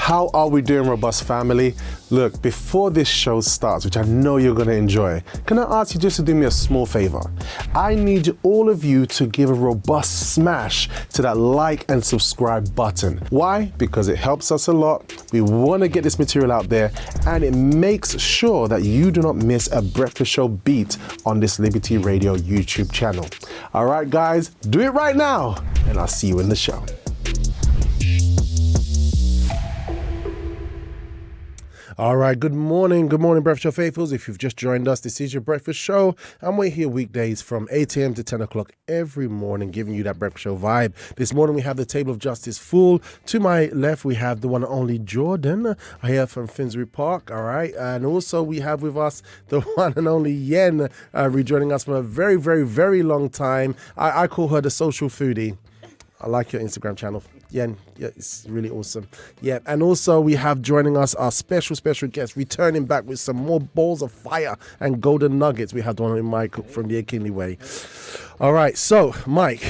How are we doing, Robust family? Look, before this show starts, which I know you're going to enjoy, can I ask you just to do me a small favor? I need all of you to give a robust smash to that like and subscribe button. Why? Because it helps us a lot. We want to get this material out there, and it makes sure that you do not miss a breakfast show beat on this Liberty Radio YouTube channel. All right, guys, do it right now, and I'll see you in the show. All right, good morning, Breakfast Show faithfuls. If you've just joined us, this is your breakfast show, and we're here weekdays from 8 a.m. to 10 o'clock every morning, giving you that breakfast show vibe. This morning we have the table of justice full. To my left, we have the one and only Jordan, here from Finsbury Park, all right? And also we have with us the one and only Yen, rejoining us from a very, very, very long time. I call her the social foodie. I like your Instagram channel. Yeah, it's really awesome. Yeah, and also we have joining us our special guest, returning back with some more balls of fire and golden nuggets. We have the one with Mike from the Akinley Way. All right, so Mike.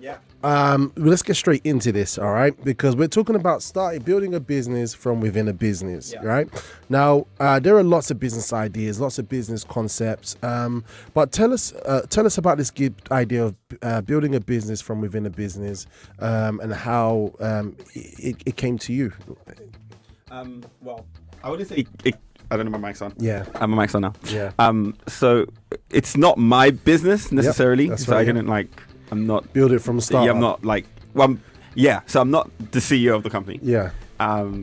Yeah. Let's get straight into this, all right? Because we're talking about building a business from within a business, right? Now, there are lots of business ideas, lots of business concepts, but tell us about this idea of building a business from within a business, and how it came to you. Well, I wouldn't say I don't know my mic's on. Yeah. My mic's on now. Yeah. So it's not my business necessarily. That's so right, I didn't I'm not build it from the start. Yeah, I'm not so I'm not the CEO of the company. Yeah.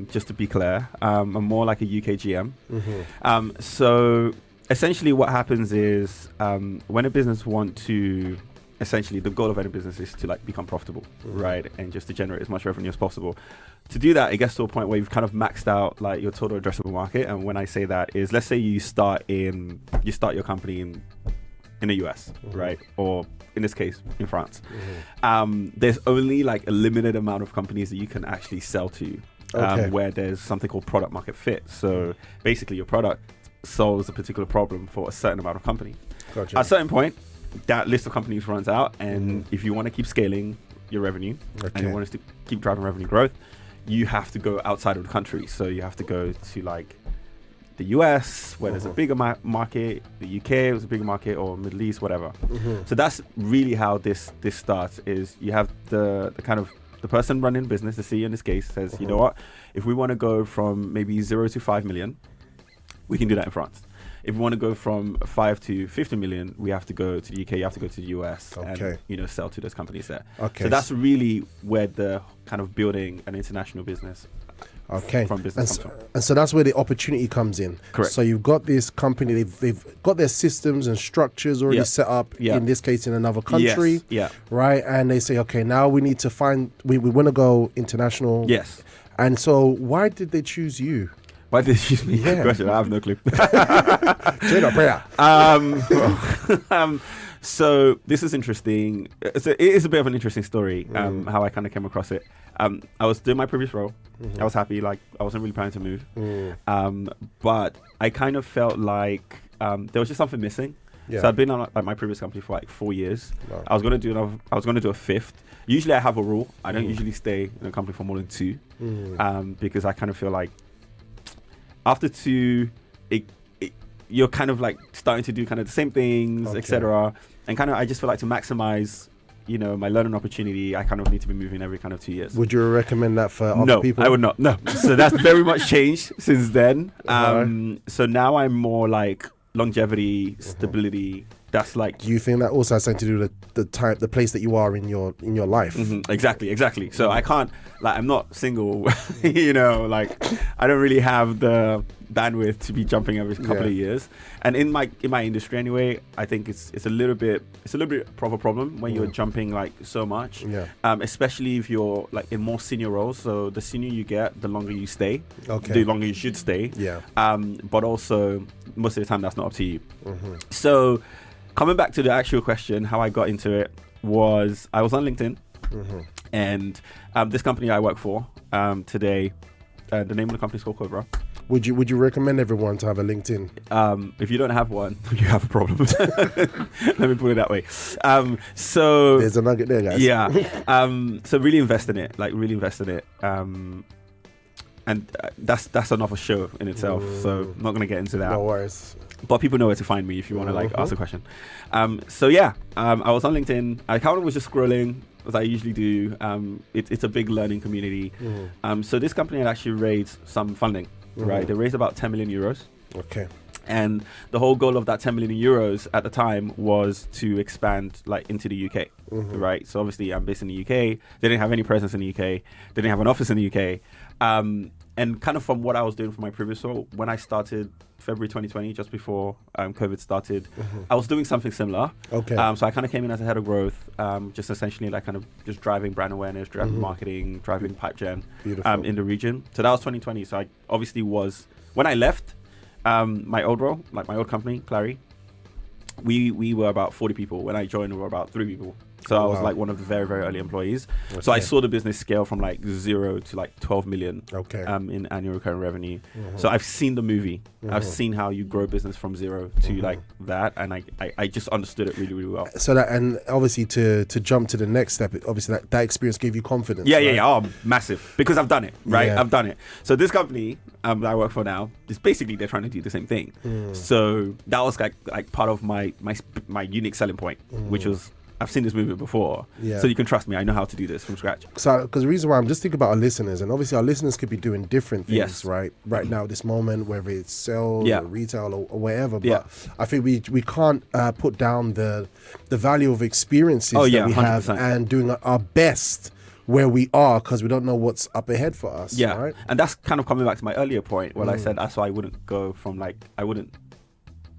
Just to be clear, I'm more like a UK GM. Mm-hmm. So essentially what happens is when a business essentially the goal of any business is to become profitable, right? And just to generate as much revenue as possible. To do that, it gets to a point where you've kind of maxed out your total addressable market. And when I say that is, let's say you start your company in the US, right? Or in this case, in France. There's only a limited amount of companies that you can actually sell to, where there's something called product market fit. So basically your product solves a particular problem for a certain amount of company. Gotcha. At a certain point, that list of companies runs out, and if you want to keep scaling your revenue and you want us to keep driving revenue growth, you have to go outside of the country. So you have to go to the US, where there's a bigger market, the UK was a bigger market, or Middle East, whatever. So that's really how this starts. Is you have the kind of the person running business, the CEO in this case, says, you know what, if we want to go from maybe 0 to 5 million, we can do that in France. If we want to go from 5 to 50 million, we have to go to the UK, you have to go to the US and sell to those companies there. So that's really where the kind of building an international business from business comes from. And so that's where the opportunity comes in. Correct. So you've got this company, they've got their systems and structures already set up, in this case in another country, right? And they say, okay, now we need to we want to go international. Yes. And so why did they choose you? Why did they choose me? Good question. I have no clue. So this is interesting. It is a bit of an interesting story, how I kind of came across it. I was doing my previous role. I was happy. I wasn't really planning to move. But I kind of felt like there was just something missing. Yeah. So I'd been on my previous company for 4 years. Wow. I was going to do a fifth. Usually I have a rule. I don't usually stay in a company for more than 2, because I kind of feel like after 2, you're kind of starting to do kind of the same things, etc. And kind of I just feel like to maximize my learning opportunity, I kind of need to be moving every kind of 2 years. Would you recommend that for other people? No, I would not. No. So that's very much changed since then. So now I'm more longevity, stability. That's Do you think that also has something to do with the place that you are in your life? Exactly. So I can't I'm not single. I don't really have the bandwidth to be jumping every couple of years. And in my industry anyway, I think it's a little bit of a problem when you're jumping so much. Especially if you're in more senior roles. So the senior you get, the longer you stay. The longer you should stay. But also most of the time that's not up to you. So coming back to the actual question, how I got into it was I was on LinkedIn, and this company I work for today, the name of the company is called Cobra. Would you recommend everyone to have a LinkedIn? If you don't have one, you have a problem. Let me put it that way. So there's a nugget there, guys. Yeah. So really invest in it. Really invest in it. that's another show in itself. So I'm not gonna get into that. No worries. But people know where to find me if you want to like ask a question. So yeah, I was on LinkedIn. I kind of was just scrolling as I usually do. It's a big learning community. So this company had actually raised some funding, right? They raised about 10 million euros. Okay. And the whole goal of that 10 million euros at the time was to expand like into the UK, right? So obviously I'm based in the UK. They didn't have any presence in the UK. They didn't have an office in the UK. And kind of from what I was doing for my previous role, when I started February 2020, just before COVID started, I was doing something similar. Okay. So I kind of came in as a head of growth, just essentially like kind of just driving brand awareness, driving marketing, driving pipe gen in the region. So that was 2020. So I obviously was, when I left my old role, like my old company, Clary, we were about 40 people. When I joined, we were about 3 people. So I was like one of the very, very early employees. Okay. So I saw the business scale from like 0 to like 12 million in annual recurring revenue. So I've seen the movie. I've seen how you grow business from 0 to like that. And I just understood it really, really well. So that, and obviously to jump to the next step, obviously that experience gave you confidence. Yeah, right? yeah. Oh, massive. Because I've done it, right? I've done it. So this company that I work for now, is basically they're trying to do the same thing. So that was like part of my unique selling point, which was, I've seen this movie before, so you can trust me. I know how to do this from scratch. So, because the reason why I'm just thinking about our listeners, and obviously our listeners could be doing different things, right now, this moment, whether it's sales or retail or whatever. But I think we can't put down the value of experiences that we 100%. Have and doing our best where we are, because we don't know what's up ahead for us. Yeah, right? And that's kind of coming back to my earlier point where I said that's why I wouldn't go from I wouldn't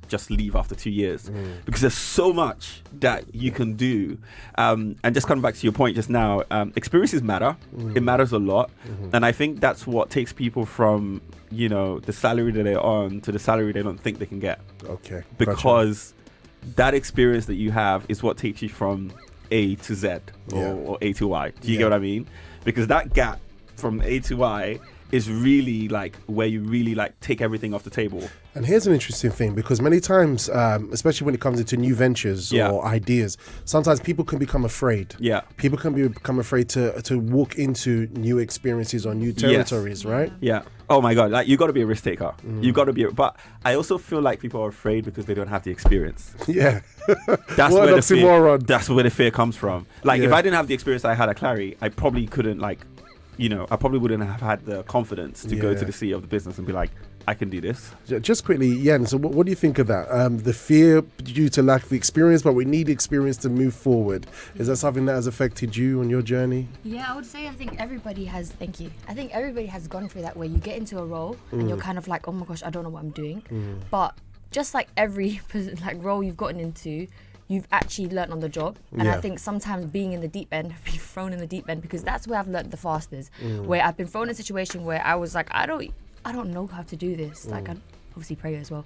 just leave after 2 years, because there's so much that you can do. And just coming back to your point just now, experiences matter. It matters a lot. And I think that's what takes people from, the salary that they're on to the salary they don't think they can get. Okay. Because that experience that you have is what takes you from A to Z or A to Y. Do you get what I mean? Because that gap from A to Y is really like where you really like take everything off the table. And here's an interesting thing, because many times, especially when it comes into new ventures or ideas, sometimes people can become afraid. Yeah. People can become afraid to walk into new experiences or new territories, right? Yeah. Oh my God, like you got to be a risk taker. You got to be, but I also feel like people are afraid because they don't have the experience. Yeah. That's where the fear, that's where the fear comes from. Like if I didn't have the experience I had at Clary, I probably couldn't I probably wouldn't have had the confidence to go to the CEO of the business and be like, I can do this. Just quickly, Yen, so what do you think of that? The fear due to lack of experience, but we need experience to move forward. Is that something that has affected you on your journey? Yeah, I would say I think everybody has, thank you. I think everybody has gone through that, where you get into a role and you're kind of like, oh my gosh, I don't know what I'm doing. But just like every role you've gotten into, you've actually learnt on the job. And I think sometimes being in the deep end, being thrown in the deep end, because that's where I've learnt the fastest, where I've been thrown in a situation where I was like, I don't know how to do this. Like, I obviously pray as well.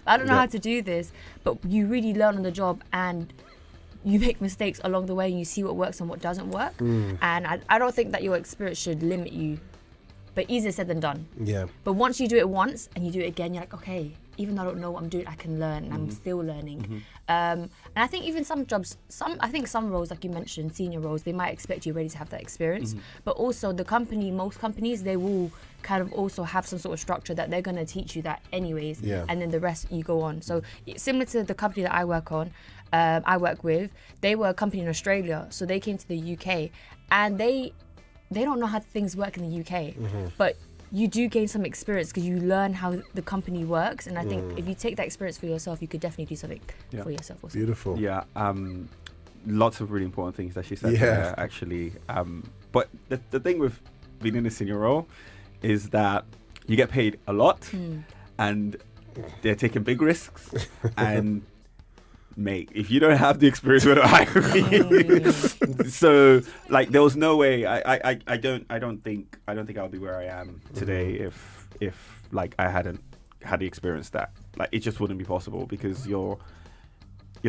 I don't know how to do this, but you really learn on the job and you make mistakes along the way and you see what works and what doesn't work. And I don't think that your experience should limit you, but easier said than done. Yeah. But once you do it once and you do it again, you're like, okay, even though I don't know what I'm doing, I can learn, and I'm still learning. And I think even some jobs, I think some roles, like you mentioned, senior roles, they might expect you already to have that experience. But also most companies, they will kind of also have some sort of structure that they're going to teach you that anyways. And then the rest you go on. So similar to the company that I work with, they were a company in Australia. So they came to the UK and they don't know how things work in the UK. But you do gain some experience because you learn how the company works, and I think if you take that experience for yourself, you could definitely do something for yourself also. Beautiful. Yeah. Lots of really important things that she said there, actually. But the thing with being in a senior role is that you get paid a lot and they're taking big risks and mate, if you don't have the experience, we're not hiring you. So like there was no way I don't think I'll be where I am today if like I hadn't had the experience. That like it just wouldn't be possible, because you're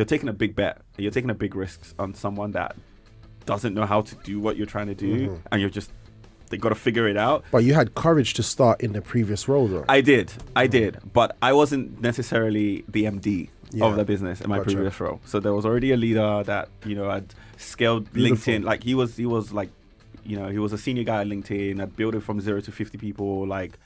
taking a big bet, you're taking a big risk on someone that doesn't know how to do what you're trying to do, and they got to figure it out. But you had courage to start in the previous role, though. I did, but I wasn't necessarily the MD of the business in my previous role. So there was already a leader that had scaled LinkedIn. Like he was like you know, he was a senior guy at LinkedIn. Had built it from 0 to 50 people, like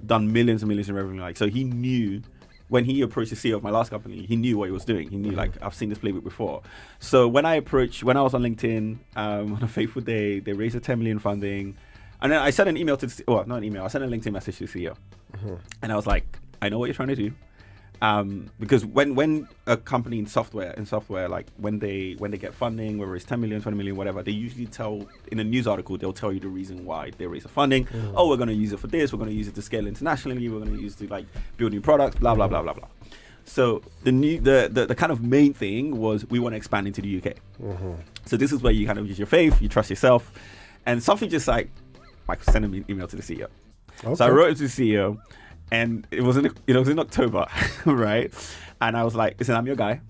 done millions and millions in revenue. Like, so he knew when he approached the CEO of my last company, he knew what he was doing. He knew, like, I've seen this playbook before. So when I was on LinkedIn on a fateful day, they raised a 10 million funding. And then I sent an email to the, well, not an email, I sent a LinkedIn message to the CEO. And I was like, I know what you're trying to do. Because when a company in software, like when they get funding, whether it's 10 million, 20 million, whatever, they usually tell, in a news article, they'll tell you the reason why they raise the funding. Oh, we're going to use it for this. We're going to use it to scale internationally. We're going to use it to like build new products, blah, blah, blah, blah, blah. So the kind of main thing was we want to expand into the UK. So this is where you kind of use your faith, you trust yourself. And something just like, Michael, send an email to the CEO. Okay. So I wrote it to the CEO. And it was in October, right? And I was like, listen, I'm your guy.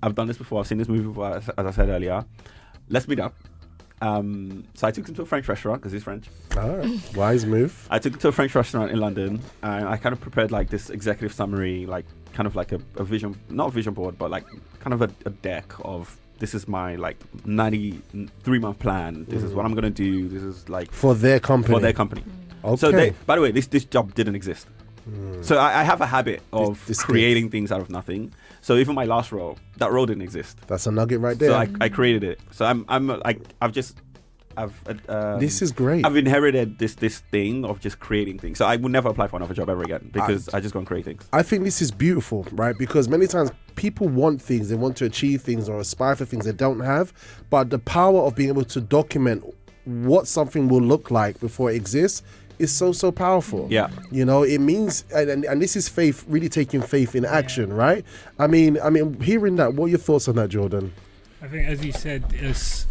I've done this before. I've seen this movie before, as I said earlier. Let's meet up. So I took him to a French restaurant because he's French. All right. Wise move. I took him to a French restaurant in London. And I kind of prepared like this executive summary, like kind of like a vision, not a vision board, but like kind of a deck of this is my like 93-month plan. This is what I'm going to do. This is like... For their company. Okay. So by the way, this job didn't exist. So I have a habit of creating things out of nothing. So even my last role, that role didn't exist. That's a nugget right there. So I created it. So this is great. I've inherited this thing of just creating things. So I would never apply for another job ever again because I just go and create things. I think this is beautiful, right? Because many times people want things, they want to achieve things or aspire for things they don't have, but the power of being able to document what something will look like before it exists is so powerful. Yeah. You know, it means, and this is faith, really taking faith in action, right? I mean, hearing that, what are your thoughts on that, Jordan? I think, as you said, it's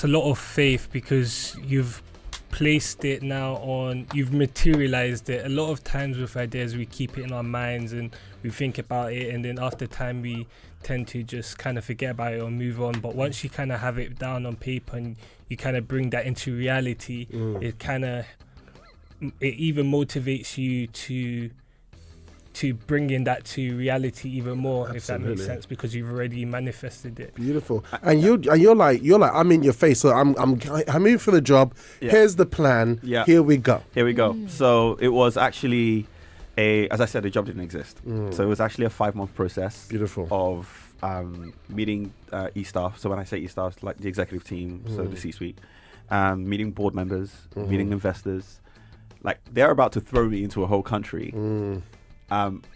a lot of faith because you've placed it now on, you've materialized it. A lot of times with ideas, we keep it in our minds and we think about it, and then after time, we tend to just kind of forget about it or move on. But once you kind of have it down on paper and you kind of bring that into reality, it even motivates you to bring in that to reality even more. Absolutely. If that makes sense, because you've already manifested it. Beautiful. And you're like I'm in your I'm in for the job. Yeah. Here's the plan. Yeah. Here we go. So it was actually as I said, the job didn't exist. So it was actually a 5-month process. Beautiful. Of meeting e-staff. So when I say e-staff, like the executive team, so the C-suite, meeting board members, meeting investors. Like, they're about to throw me into a whole country,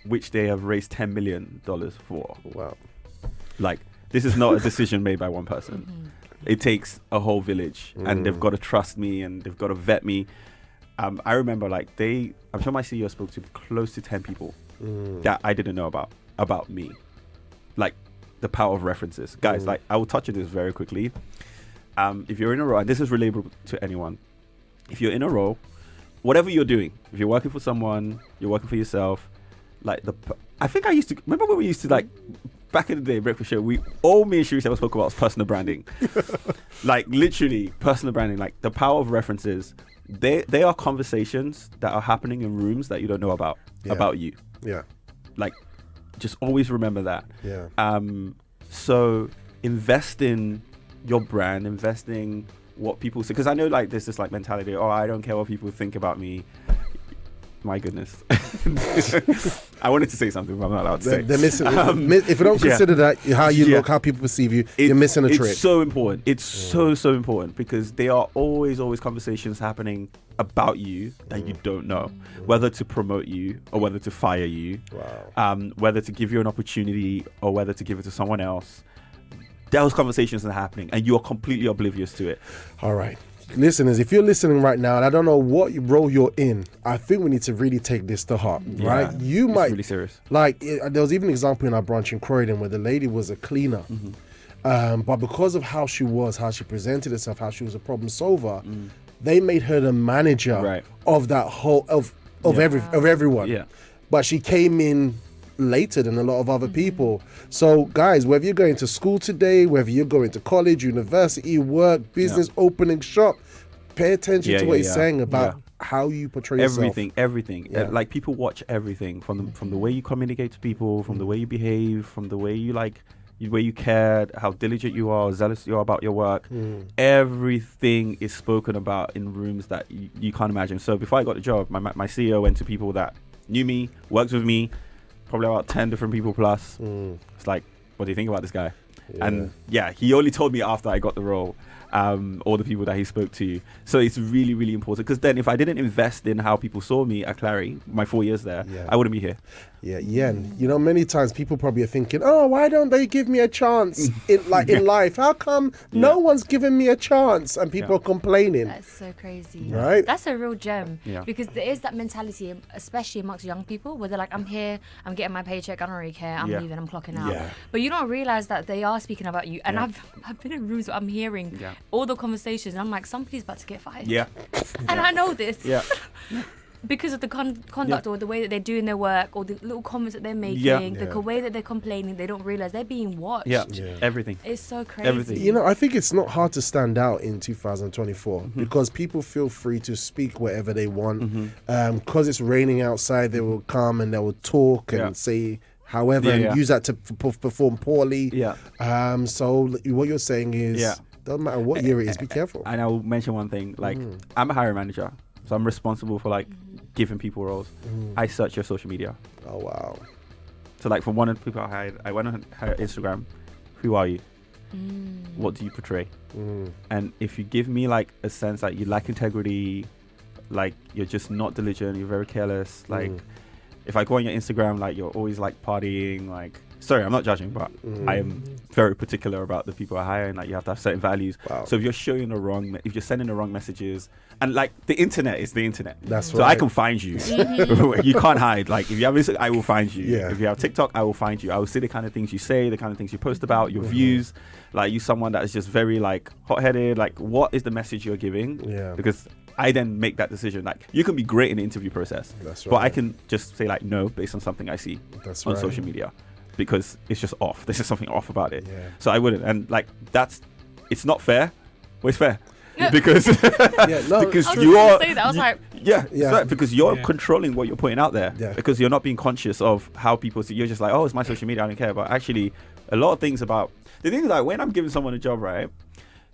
which they have raised $10 million for. Wow. Like, this is not a decision made by one person. It takes a whole village, and they've got to trust me, and they've got to vet me. I remember, like, I'm sure my CEO spoke to close to 10 people that I didn't know about me. Like, the power of references. Guys, like, I will touch on this very quickly. If you're in a role, and this is relatable to anyone, if you're in a role, whatever you're doing, if you're working for someone, you're working for yourself, like I think I used to, remember when we used to, like, back in the day, Breakfast Show, me and Sharice ever spoke about was personal branding. Like, literally, personal branding, like, the power of references. They are conversations that are happening in rooms that you don't know about you. Yeah. Like, just always remember that. Yeah. So invest in your brand, investing what people say, because I know, like, there's this like mentality, I don't care what people think about me. My goodness. I wanted to say something, but I'm not allowed to say. They're missing. If you don't consider that, how you look, how people perceive you, you're missing a trick. It's so important. It's so important, because there are always conversations happening about you that you don't know, whether to promote you or whether to fire you, whether to give you an opportunity or whether to give it to someone else. Those conversations are happening, and you are completely oblivious to it. All right. Listeners, if you're listening right now, and I don't know what role you're in, I think we need to really take this to heart, right? You might... It's really serious. Like, there was even an example in our branch in Croydon where the lady was a cleaner. But because of how she presented herself, how she was a problem solver, they made her the manager of that whole... of everyone. Yeah. But she came in later than a lot of other people. So guys, whether you're going to school today, whether you're going to college, university, work, business, opening shop, pay attention to what he's saying about how you portray yourself. Everything. Like, people watch everything from the way you communicate to people, from the way you behave, from the way you, like, where you cared, how diligent you are, zealous you are about your work. Everything is spoken about in rooms that you can't imagine. So before I got the job, my CEO went to people that knew me, worked with me, probably about 10 different people plus. It's like, what do you think about this guy? And yeah, he only told me after I got the role, all the people that he spoke to. So it's really, really important, because then if I didn't invest in how people saw me at Clary, my 4 years there, I wouldn't be here. Yeah. And, you know, many times people probably are thinking, oh, why don't they give me a chance in life? How come no one's giving me a chance? And people are complaining. That's so crazy. Right? That's a real gem. Yeah. Because there is that mentality, especially amongst young people, where they're like, I'm here, I'm getting my paycheck, I don't really care, I'm leaving, I'm clocking out. Yeah. But you don't realize that they are speaking about you. And I've been in rooms where I'm hearing all the conversations, and I'm like, somebody's about to get fired. Yeah. And I know this. Yeah. Because of the conduct or the way that they're doing their work, or the little comments that they're making, the way that they're complaining, they don't realize they're being watched. Yeah. Everything. It's so crazy. Everything. You know, I think it's not hard to stand out in 2024 because people feel free to speak whatever they want. Because it's raining outside, they will come and they will talk and say however and use that to perform poorly. So what you're saying is, doesn't matter what year it is, be careful. And I'll mention one thing, like I'm a hiring manager, so I'm responsible for like giving people roles. I search your social media. Oh wow. So like for one of the people I hired, I went on her Instagram. Who are you? What do you portray? And if you give me like a sense that you lack integrity, like you're just not diligent, you're very careless, like if I go on your Instagram, like you're always like partying, like, sorry, I'm not judging, but I am very particular about the people I hire, and like you have to have certain values. So if you're showing the wrong, if you're sending the wrong messages, and like the internet is the internet. That's so I can find you. You can't hide. Like if you have Instagram, I will find you. Yeah. If you have TikTok, I will find you. I will see the kind of things you say, the kind of things you post about, your views. Like you someone that is just very like hot-headed. Like what is the message you're giving? Yeah. Because I then make that decision. Like you can be great in the interview process, but I can just say like no based on something I see on social media, because it's just off. There's just something off about it. So I wouldn't. And like it's not fair, but it's fair. Because because you are say that. I was like, because you're controlling what you're putting out there, because you're not being conscious of how people see. You're just like, oh, it's my social media, I don't care. But actually a lot of things about the thing is like when I'm giving someone a job, right,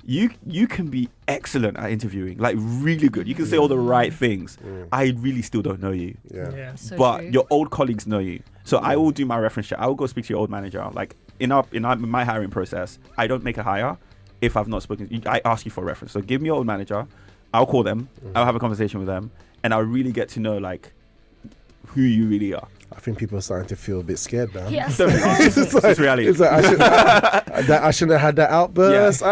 you can be excellent at interviewing, like really good, you can say all the right things. I really still don't know you, so but true. your old colleagues know you. So I will do my reference check. I will go speak to your old manager. Like in my hiring process, I don't make a hire if I've not spoken. I ask you for a reference. So give me your old manager. I'll call them. I'll have a conversation with them, and I'll really get to know like who you really are. I think people are starting to feel a bit scared now. Yes. It's reality. It's like I shouldn't have had that outburst.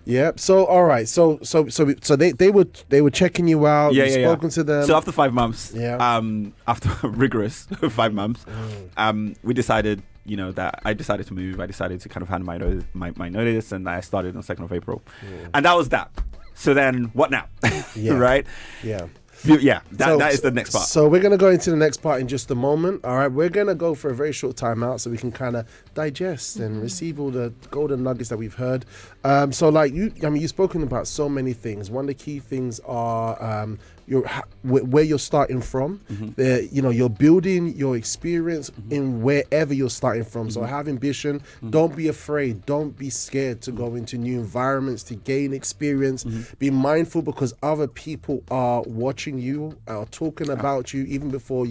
Yeah. So all right. So they were checking you out. You've spoken to them. So after 5 months, after rigorous 5 months, we decided, you know, that I decided to move. I decided to kind of hand my notice, and I started on 2nd of April, and that was that. So then what now? Right? Yeah. That is the next part. So we're going to go into the next part in just a moment. All right, we're going to go for a very short time out so we can kind of digest and receive all the golden nuggets that we've heard. So like you've spoken about so many things. One of the key things are where you're starting from. You're building your experience in wherever you're starting from. So have ambition. Don't be afraid. Don't be scared to go into new environments, to gain experience. Be mindful, because other people are watching you, are talking about you even before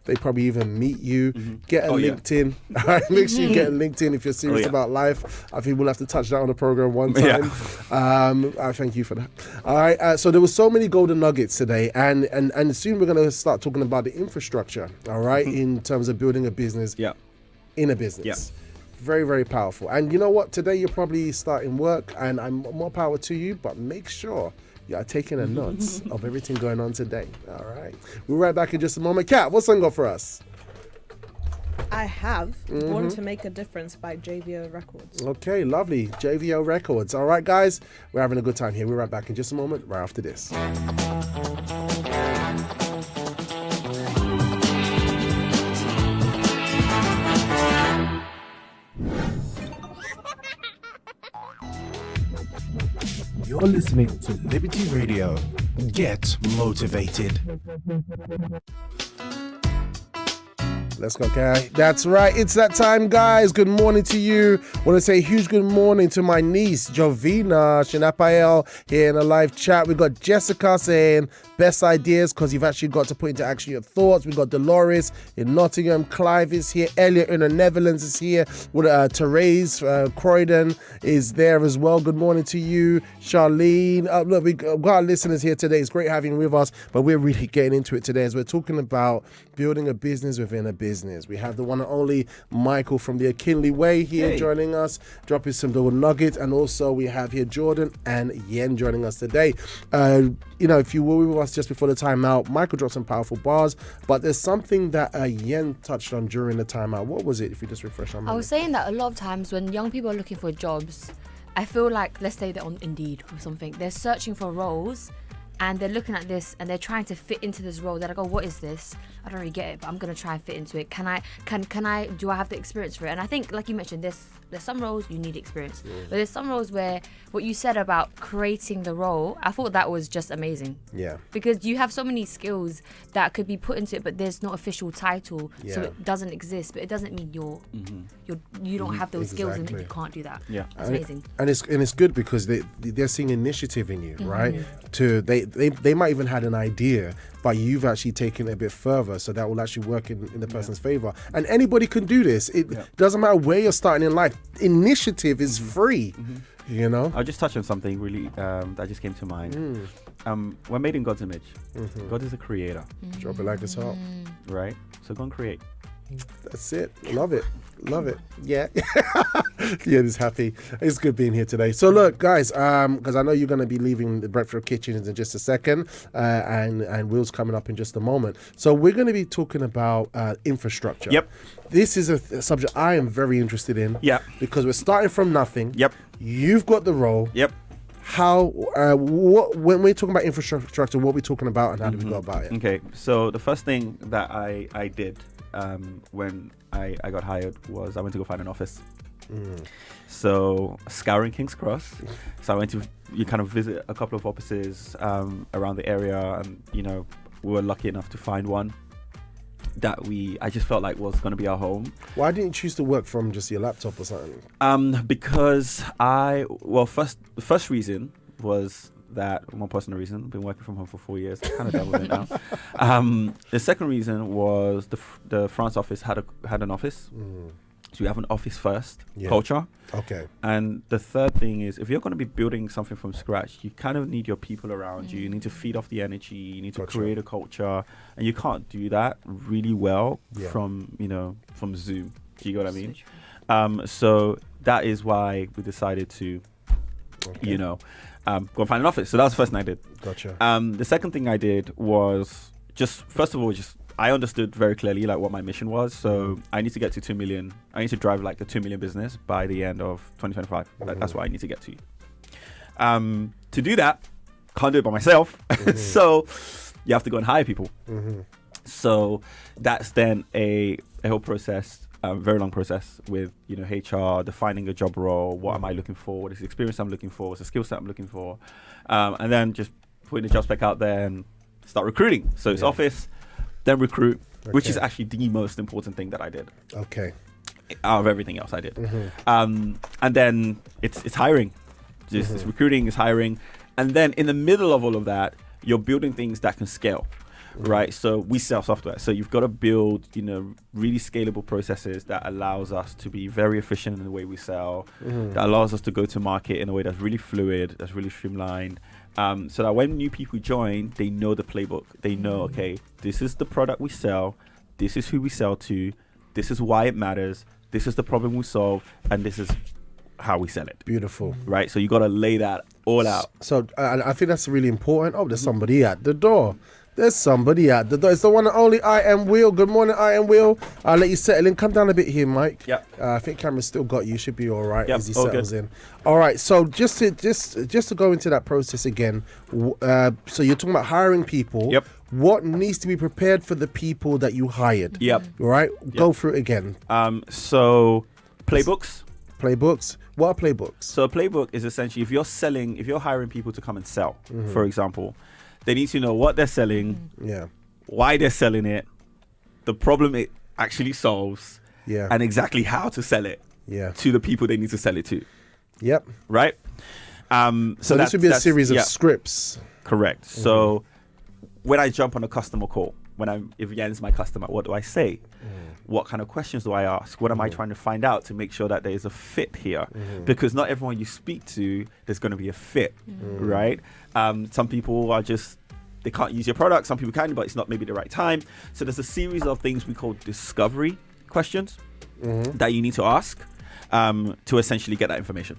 they probably even meet you. Get a LinkedIn. All right, make sure you get a LinkedIn if you're serious about life. I think we'll have to touch that on the program one time. I thank you for that. All right, so there were so many golden nuggets today, and soon we're going to start talking about the infrastructure, all right, in terms of building a business in a business. Very, very powerful. And you know what? Today you're probably starting work, and I'm more power to you, but make sure you are taking a note of everything going on today. All right. We'll be right back in just a moment. Kat, what's song got for us? I have Born to Make a Difference by JVO Records. Okay, lovely. JVO Records. All right, guys. We're having a good time here. We'll be right back in just a moment, right after this. You're listening to Liberty Radio. Get motivated. Let's go, okay? That's right. It's that time, guys. Good morning to you. Want to say a huge good morning to my niece, Jovina Shinapael, here in a live chat. We got Jessica saying best ideas because you've actually got to put into action your thoughts. We got Dolores in Nottingham. Clive is here. Elliot in the Netherlands is here. Therese Croydon is there as well. Good morning to you, Charlene. Look, we got our listeners here today. It's great having you with us, but we're really getting into it today as we're talking about building a business within a business. We have the one and only Michael from the Akinley Way here joining us, dropping some little nuggets, and also we have here Jordan and Yen joining us today. If you were with us just before the timeout, Michael dropped some powerful bars, but there's something that Yen touched on during the timeout. What was it, if you just refresh our memory? I was saying that a lot of times when young people are looking for jobs, I feel like, let's say they're on Indeed or something, they're searching for roles and they're looking at this and they're trying to fit into this role. They're like, oh, what is this? I don't really get it, but I'm going to try and fit into it. Do I have the experience for it? And I think, like you mentioned, there's some roles you need experience, but there's some roles where what you said about creating the role, I thought that was just amazing. Yeah. Because you have so many skills that could be put into it, but there's no official title, so Yeah. it doesn't exist. But it doesn't mean you don't have those skills and Exactly. you can't do that. Yeah. That's amazing. And it's good because they're seeing initiative in you, right? They might even had an idea, but you've actually taken it a bit further, so that will actually work in the person's favor. And anybody can do this. It doesn't matter where you're starting in life. Initiative is free. You know. I'll just touch on something really that just came to mind. We're made in God's image. God is a creator, Drop it like it's hot. right? So go and create. That's it. Love it. Yeah. Yeah, just happy. It's good being here today. So look, guys, because I know you're going to be leaving the Breakfast Kitchens in just a second, and Will's coming up in just a moment. So we're going to be talking about infrastructure. Yep. This is a subject I am very interested in. Yep. Because we're starting from nothing. Yep. You've got the role. Yep. How? When we're talking about infrastructure, what are we talking about, and how do we go about it? Okay. So the first thing that I did when I got hired was I went to go find an office. So scouring King's Cross. So I went to kind of visit a couple of offices around the area, and we were lucky enough to find one that I just felt like was going to be our home. Why didn't you choose to work from just your laptop or something? Because the first reason was that, one personal reason, I've been working from home for 4 years, I'm kind of done with it now. The second reason was the France office had an office. So we have an office first culture. Okay. And the third thing is, if you're going to be building something from scratch, you kind of need your people around you. You need to feed off the energy. You need to create a culture, and you can't do that really well from Zoom. Do you get what I mean? So that is why we decided to, go and find an office. So that was the first thing I did. Gotcha. The second thing I did was I understood very clearly like what my mission was. So I need to get to 2 million. I need to drive like the 2 million business by the end of 2025. That's what I need to get to. To do that, can't do it by myself. So you have to go and hire people. So that's then a whole process, very long process with HR, defining a job role. What am I looking for? What is the experience I'm looking for? What's the skill set I'm looking for? And then just putting the job spec out there and start recruiting. So it's office, then recruit, which is actually the most important thing that I did. Okay. Out of everything else I did. And then it's hiring. It's recruiting, it's hiring. And then in the middle of all of that, you're building things that can scale. Right, so we sell software, so you've got to build really scalable processes that allows us to be very efficient in the way we sell, that allows us to go to market in a way that's really fluid, that's really streamlined, so that when new people join, they know the playbook. They know, okay, this is the product we sell, this is who we sell to, this is why it matters, this is the problem we solve, and this is how we sell it. Beautiful. Right, so you got to lay that all out. So I think that's really important. Oh, there's somebody at the door. There's somebody at the door. It's the one and only I Am Will. Good morning, I Am Will. I'll let you settle in. Come down a bit here, Mike. Yep. I think Cameron's still got you. Should be all right as he all settles good. in. All right. So just to go into that process again. So you're talking about hiring people. Yep. What needs to be prepared for the people that you hired? Yep. All right. Go through it again. So playbooks. Playbooks. What are playbooks? So a playbook is essentially if you're hiring people to come and sell, for example, they need to know what they're selling, Yeah. why they're selling it, the problem actually solves Yeah. and exactly how to sell it Yeah. to the people they need to sell it to, Yep. right? So this would be a series of yeah, scripts. correct. So when I jump on a customer call, if Yen's my customer, what do I say? What kind of questions do I ask? What am I trying to find out to make sure that there is a fit here? Because not everyone you speak to, there's going to be a fit, right? Some people are just, they can't use your product. Some people can, but it's not maybe the right time. So there's a series of things we call discovery questions that you need to ask to essentially get that information.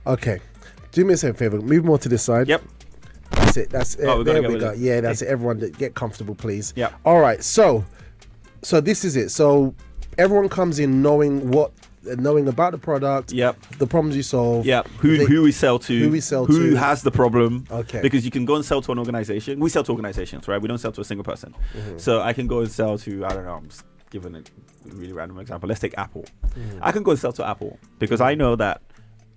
Okay. Do me a favor. Move more to this side. Yep. That's it. That's it. Oh, we There gotta get we with go. it. Yeah, that's it. Everyone, get comfortable, please. Yep. All right. So this is it. So everyone comes in knowing about the product. Yep. The problems you solve. Yeah, who we sell to, who we sell who to. has the problem. Okay. Because you can go and sell to an organization. We sell to organizations, right? We don't sell to a single person. So I can go and sell to, I don't know, I'm just giving a really random example. Let's take Apple. I can go and sell to Apple because I know that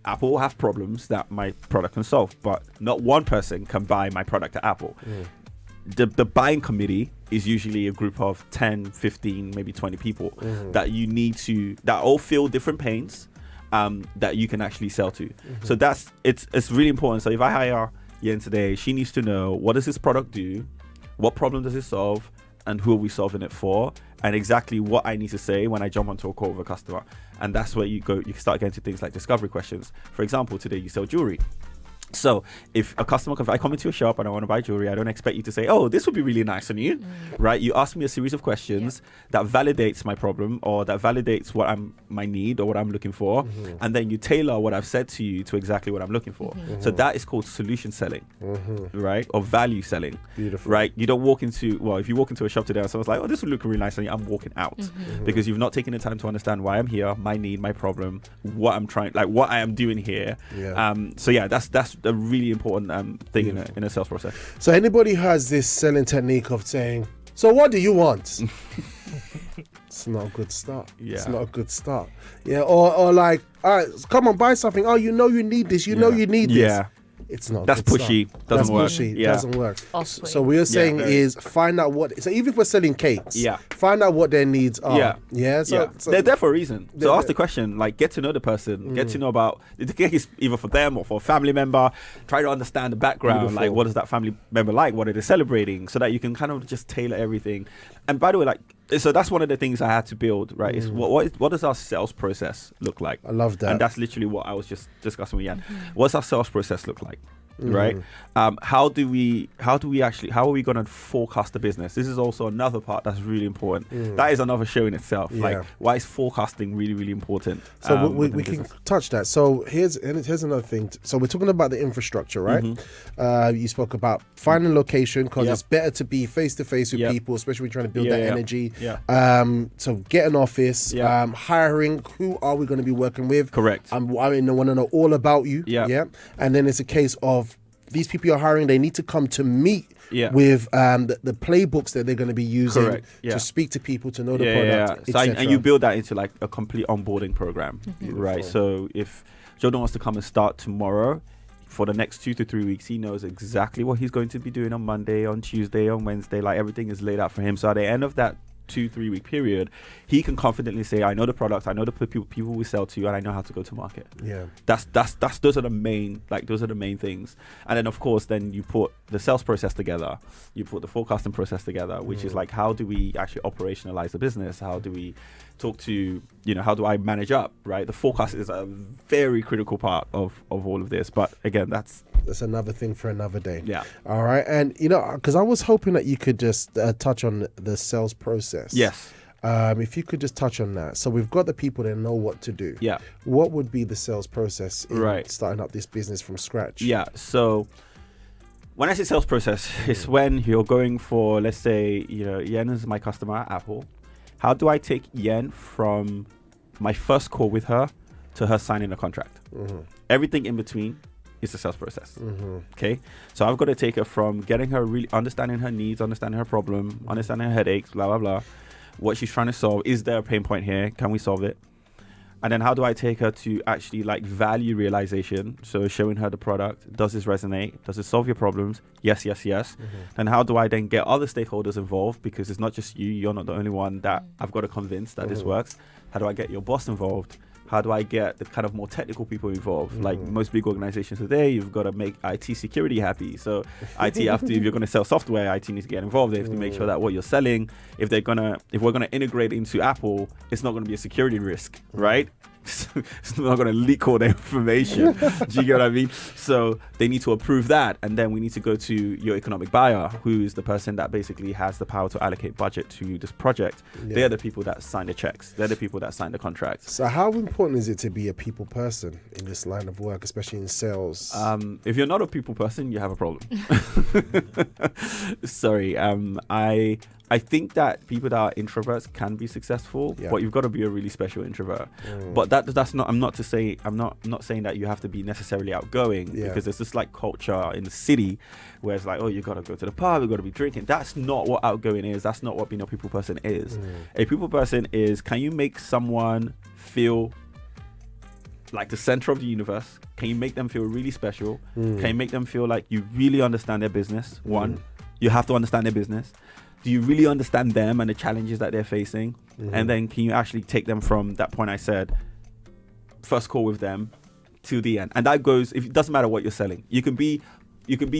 Apple have problems that my product can solve, but not one person can buy my product at Apple. The buying committee is usually a group of 10, 15, maybe 20 people that you need to, that all feel different pains that you can actually sell to. So it's really important. So if I hire Yen today, she needs to know, what does this product do? What problem does it solve? And who are we solving it for? And exactly what I need to say when I jump onto a call with a customer. And that's where you can start getting to things like discovery questions. For example, today you sell jewelry. So if a customer, if I come into a shop and I want to buy jewelry, I don't expect you to say, oh, this would be really nice on you, right? You ask me a series of questions that validates my problem or that validates what my need or what I'm looking for. And then you tailor what I've said to you to exactly what I'm looking for. So that is called solution selling, right? Or value selling, Beautiful. right? You don't walk into, well, if you walk into a shop today and someone's like, oh, this would look really nice on you, I'm walking out because you've not taken the time to understand why I'm here, my need, my problem, what I'm trying, like what I am doing here. So yeah, that's a really important thing in a sales process. So anybody who has this selling technique of saying, so what do you want? It's not a good start. It's Yeah. not a good start. Yeah. Or like, all right, come on, buy something. Oh, you know you need this. You know you need this. Yeah. It's not. That's a good pushy. start. Doesn't work. That's pushy. Yeah. Doesn't work. Off-putting. So what you're saying very. is find out what. So even if we're selling cakes, Yeah. find out what their needs are. Yeah. Yeah. So, Yeah. They're there for a reason. They're So ask there. the question, like get to know the person, get to know about the cake is either for them or for a family member. Try to understand the background, Beautiful. like what is that family member like? What are they celebrating? So that you can kind of just tailor everything. And by the way, like, so that's one of the things I had to build, right? Is what does our sales process look like? I love that. And that's literally what I was just discussing with Jan. What's our sales process look like? Right? How are we going to forecast the business? This is also another part that's really important. That is another show in itself. Yeah. Like, why is forecasting really, really important? So within we the can business? touch that. So here's another thing. So we're talking about the infrastructure, right? You spoke about finding location because Yep. it's better to be face to face with Yep. people, especially when you're trying to build Yeah, that yeah. energy. Yeah. So get an office. Yeah. Hiring. Who are we going to be working with? Correct. I want to know all about you. Yeah. Yeah. And then it's a case of these people you're hiring. They need to come to meet. Yeah. With the playbooks that they're going to be using Correct, yeah. to speak to people, to know the Yeah, product, yeah. So and etc. you build that into like a complete onboarding program, right? Beautiful. So if Jordan wants to come and start tomorrow, for the next 2 to 3 weeks, he knows exactly what he's going to be doing on Monday, on Tuesday, on Wednesday. Like everything is laid out for him. So at the end of that 2-3 week period, he can confidently say, I know the product, I know the people we sell to, and I know how to go to market. Yeah. That's those are the main things. And then of course then you put the sales process together, you put the forecasting process together, which is like, how do we actually operationalize the business? How do we talk to, how do I manage up, right? The forecast is a very critical part of all of this, but again, that's another thing for another day. Yeah. All right. And, because I was hoping that you could just touch on the sales process. Yes. If you could just touch on that. So we've got the people that know what to do. Yeah. What would be the sales process in Right. starting up this business from scratch? Yeah. So when I say sales process, it's when you're going for, let's say, Yen is my customer at Apple. How do I take Yen from my first call with her to her signing a contract? Everything in between is the sales process. Okay. So I've got to take her from getting her really understanding her needs, understanding her problem, understanding her headaches, blah, blah, blah. What she's trying to solve. Is there a pain point here? Can we solve it? And then how do I take her to actually like value realization? So showing her the product. Does this resonate? Does it solve your problems? Yes, yes, yes. And how do I then get other stakeholders involved? Because it's not just you. You're not the only one that I've got to convince that this works. How do I get your boss involved? How do I get the kind of more technical people involved? Like most big organizations today, you've got to make IT security happy. So IT have to, if you're going to sell software, IT needs to get involved. They have to make sure that what you're selling, if we're going to integrate into Apple, it's not going to be a security risk, right? It's not going to leak all the information. Do you get what I mean? So they need to approve that. And then we need to go to your economic buyer, who is the person that basically has the power to allocate budget to this project. They're the people that sign the checks. They're the people that sign the contracts. So how important is it to be a people person in this line of work, especially in sales? If you're not a people person, you have a problem. Sorry. I think that people that are introverts can be successful, but you've got to be a really special introvert. But that's not. I'm not saying that you have to be necessarily outgoing, because there's this like culture in the city where it's like, oh, you got to go to the pub, you got to be drinking. That's not what outgoing is. That's not what being a people person is. A people person is, can you make someone feel like the center of the universe? Can you make them feel really special? Can you make them feel like you really understand their business? One, you have to understand their business. Do you really understand them and the challenges that they're facing? And then can you actually take them from that point I said, first call with them, to the end? And that goes, it doesn't matter what you're selling. You can be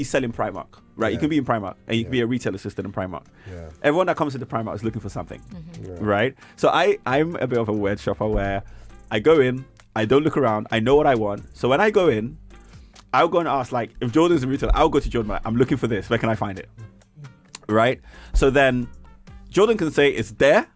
selling Primark, right? You can be in Primark, and you can be a retail assistant in Primark. Everyone that comes into Primark is looking for something, right? So I'm a bit of a weird shopper where I go in, I don't look around, I know what I want. So when I go in, I'll go and ask, like, if Jordan's in retail, I'll go to Jordan, like, I'm looking for this, where can I find it? Right? So then Jordan can say it's there,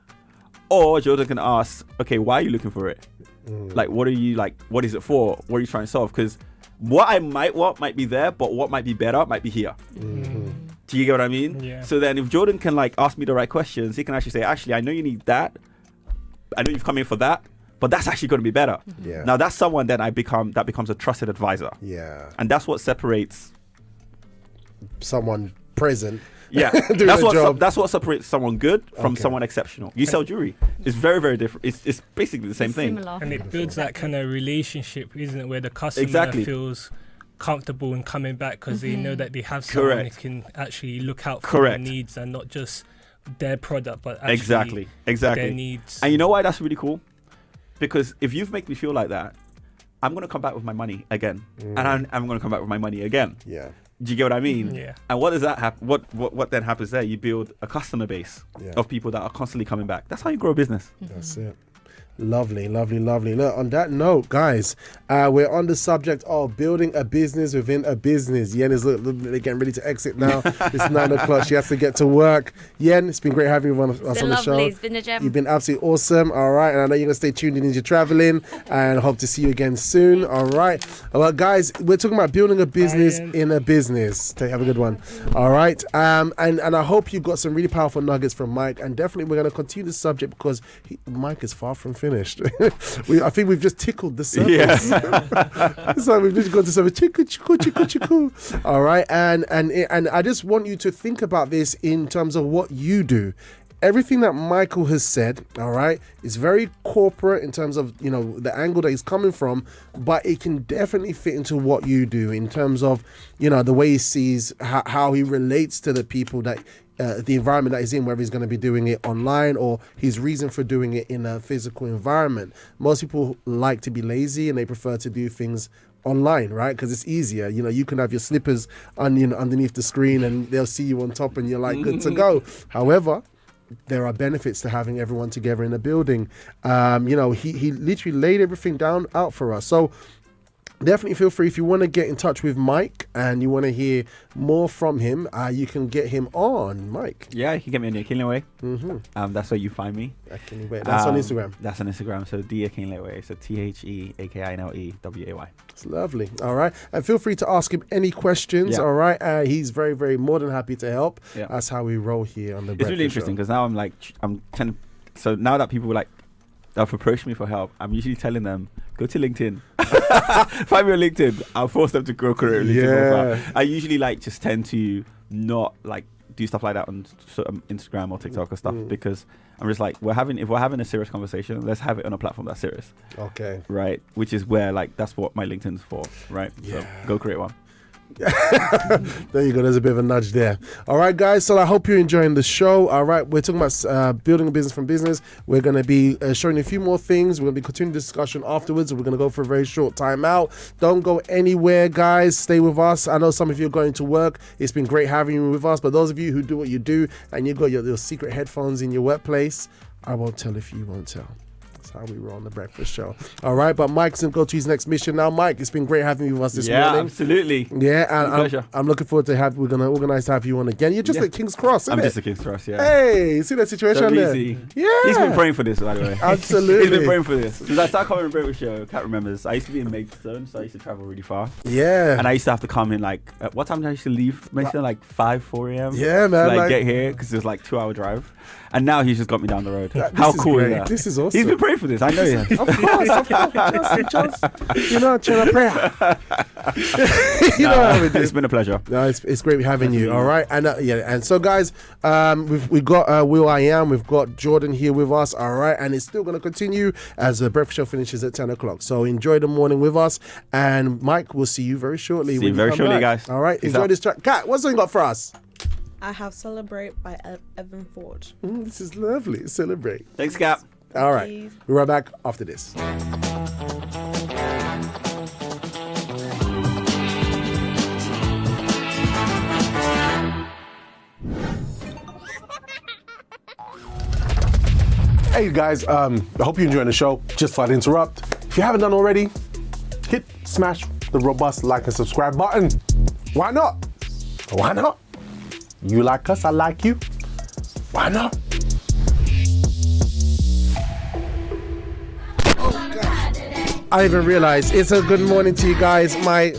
or Jordan can ask, okay, why are you looking for it? Like, what is it for? What are you trying to solve? Because what I might want might be there, but what might be better might be here. Do you get what I mean? Yeah. So then if Jordan can like ask me the right questions, he can actually say, actually, I know you need that. I know you've come in for that, but that's actually going to be better. Now that's someone that becomes a trusted advisor. And that's what separates Someone present. That's what separates someone good from someone exceptional. You sell jewelry. It's very, very different. It's basically the same thing. Similar. And it builds that kind of relationship, isn't it, where the customer feels comfortable in coming back because they know that they have someone who can actually look out for their needs and not just their product, but actually their needs. And you know why that's really cool? Because if you've made me feel like that, I'm going to come back with my money again. And I'm going to come back with my money again. Do you get what I mean? And what does that happen? What then happens there? You build a customer base of people that are constantly coming back. That's how you grow a business. That's it. Lovely, lovely, lovely. Look, on that note, guys, we're on the subject of building a business within a business. Yen is they're getting ready to exit now. It's 9 o'clock. She has to get to work. Yen, it's been great having you on us on the show. It's been a gem. You've been absolutely awesome. All right. And I know you're going to stay tuned in as you're traveling, and hope to see you again soon. All right. Well, guys, we're talking about building a business in a business. Have a good one. All right. And I hope you got some really powerful nuggets from Mike. And definitely we're going to continue the subject because Mike is far from finished. I think we've just tickled the surface. So we've just gone to some chiku. All right, and I just want you to think about this in terms of what you do. Everything that Michael has said, all right, is very corporate in terms of, you know, the angle that he's coming from, but it can definitely fit into what you do in terms of, you know, the way he sees how he relates to the people that the environment that he's in, whether he's going to be doing it online or his reason for doing it in a physical environment. Most people like to be lazy and they prefer to do things online, right? Because it's easier. You know, you can have your slippers underneath the screen and they'll see you on top and you're like good to go. However, there are benefits to having everyone together in a building. You know, he literally laid everything down out for us. So definitely feel free, if you want to get in touch with Mike and you want to hear more from him, you can get him on Mike. Yeah, you can get me on the Akinlewe. That's where you find me. That's on Instagram. That's on Instagram. So D Akinlewe. So TheAkinleway. It's lovely. All right. And feel free to ask him any questions. All right. He's very, very more than happy to help. That's how we roll here on the Breakfast It's really interesting because now I'm kind of, so now that people have approached me for help, I'm usually telling them, go to LinkedIn. Find me on LinkedIn. I'll force them to grow career LinkedIn profile. I usually just tend to not do stuff like that on sort of Instagram or TikTok or stuff, because I'm just like, if we're having a serious conversation, let's have it on a platform that's serious. Okay. Right. Which is where, like, that's what my LinkedIn's for. Right. Yeah. So go create one. There you go. There's a bit of a nudge there. All right, guys. So I hope you're enjoying the show. All right, we're talking about building a business from business. We're going to be showing you a few more things. We're going to be continuing the discussion afterwards. We're going to go for a very short time out. Don't go anywhere, guys. Stay with us. I know some of you are going to work. It's been great having you with us. But those of you who do what you do and you've got your secret headphones in your workplace, I won't tell if you won't tell. How we roll on the breakfast show. All right, but Mike's gonna go to his next mission now. Mike, it's been great having you with us this morning. Yeah, absolutely. Yeah, and pleasure. I'm looking forward to we're gonna organize to have you on again. You're just at King's Cross, isn't I'm it? just a King's Cross, yeah. Hey, see that situation there? Easy. Yeah. He's been praying for this, by the way. Absolutely. He's been praying for this. Since I started coming to the breakfast show, Kat remembers, I used to be in Maidstone, so I used to travel really far. Yeah. And I used to have to come in what time did I used to leave Maidstone? Like 4 a.m. Yeah, man. To get here, because it was like 2-hour drive. And now he's just got me down the road. How cool great. is that? This is awesome. He's been praying for this. I know he has. Of course. Just, you know, trying to pray. You know how we do. It's been a pleasure. No, it's great having you. All right, and and so guys, we've got Will I Am, we've got Jordan here with us. All right, and it's still going to continue as the breakfast show finishes at 10 o'clock. So enjoy the morning with us, and Mike, we'll see you very shortly. See you very shortly, guys. All right, Peace enjoy out. this track. Kat, what's something got for us? I have Celebrate by Evan Ford. This is lovely. Celebrate. Thanks, Cap. All right, you. we're right back after this. Hey guys, I hope you're enjoying the show. Just thought I'd interrupt. If you haven't done already, smash the robust like and subscribe button. Why not? Why not? You like us, I like you. Why not? I even realized it's a good morning to you guys. My.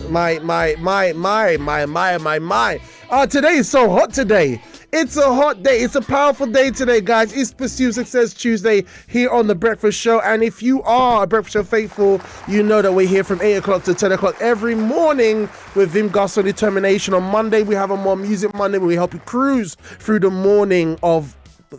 Oh, today is so hot today. It's a hot day. It's a powerful day today, guys. It's Pursue Success Tuesday here on The Breakfast Show. And if you are a Breakfast Show faithful, you know that we're here from 8 o'clock to 10 o'clock every morning with Vim Gusto Determination. On Monday, we have a More Music Monday where we help you cruise through the morning of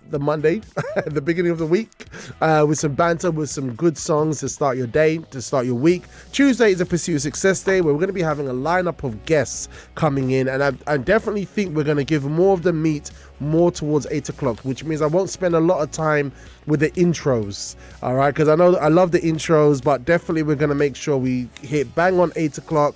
the Monday, the beginning of the week, with some banter, with some good songs to start your day, to start your week. Tuesday is a Pursue Success Day where we're going to be having a lineup of guests coming in, and I definitely think we're going to give more of the meat more towards 8 o'clock, which means I won't spend a lot of time with the intros, all right, because I know I love the intros, but definitely we're going to make sure we hit bang on 8 o'clock,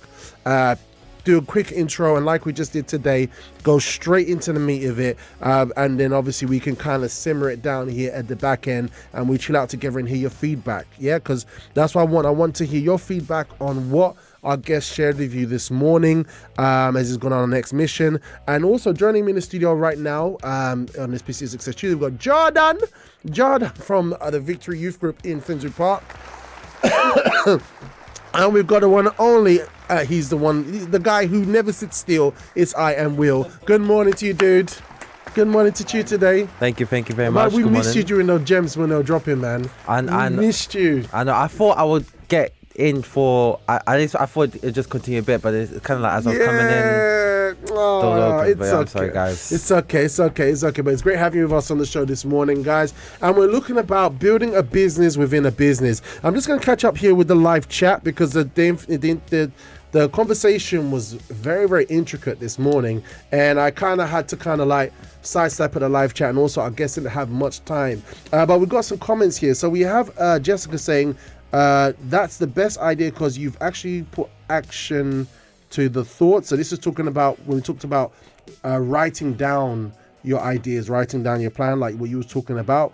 do a quick intro, and like we just did today, go straight into the meat of it, and then obviously we can kind of simmer it down here at the back end, and we chill out together and hear your feedback. Yeah, because that's what I want to hear your feedback on what our guest shared with you this morning as he's gone on our next mission. And also joining me in the studio right now on this Pursue Success Tuesday, we've got Jordan from the Victory Youth Group in Finsbury Park. And we've got the one and only, he's the guy who never sits still. It's I Am Will. Good morning to you, dude. Good morning to you today. Thank you very Man, much. we Good missed morning. you during those gems when they were dropping, man. I Missed you. I know. I thought I would get in for. I thought it'd just continue a bit, but it's kind of like as I was coming in. Oh, open, it's but okay. I'm sorry, guys. It's okay. But it's great having you with us on the show this morning, guys. And we're looking about building a business within a business. I'm just going to catch up here with the live chat because the conversation was very, very intricate this morning, and I kind of had to sidestep at the live chat, and also I guess didn't have much time. But we've got some comments here. So we have Jessica saying that's the best idea because you've actually put action to the thought. So this is talking about when we talked about writing down your ideas, writing down your plan, like what you was talking about.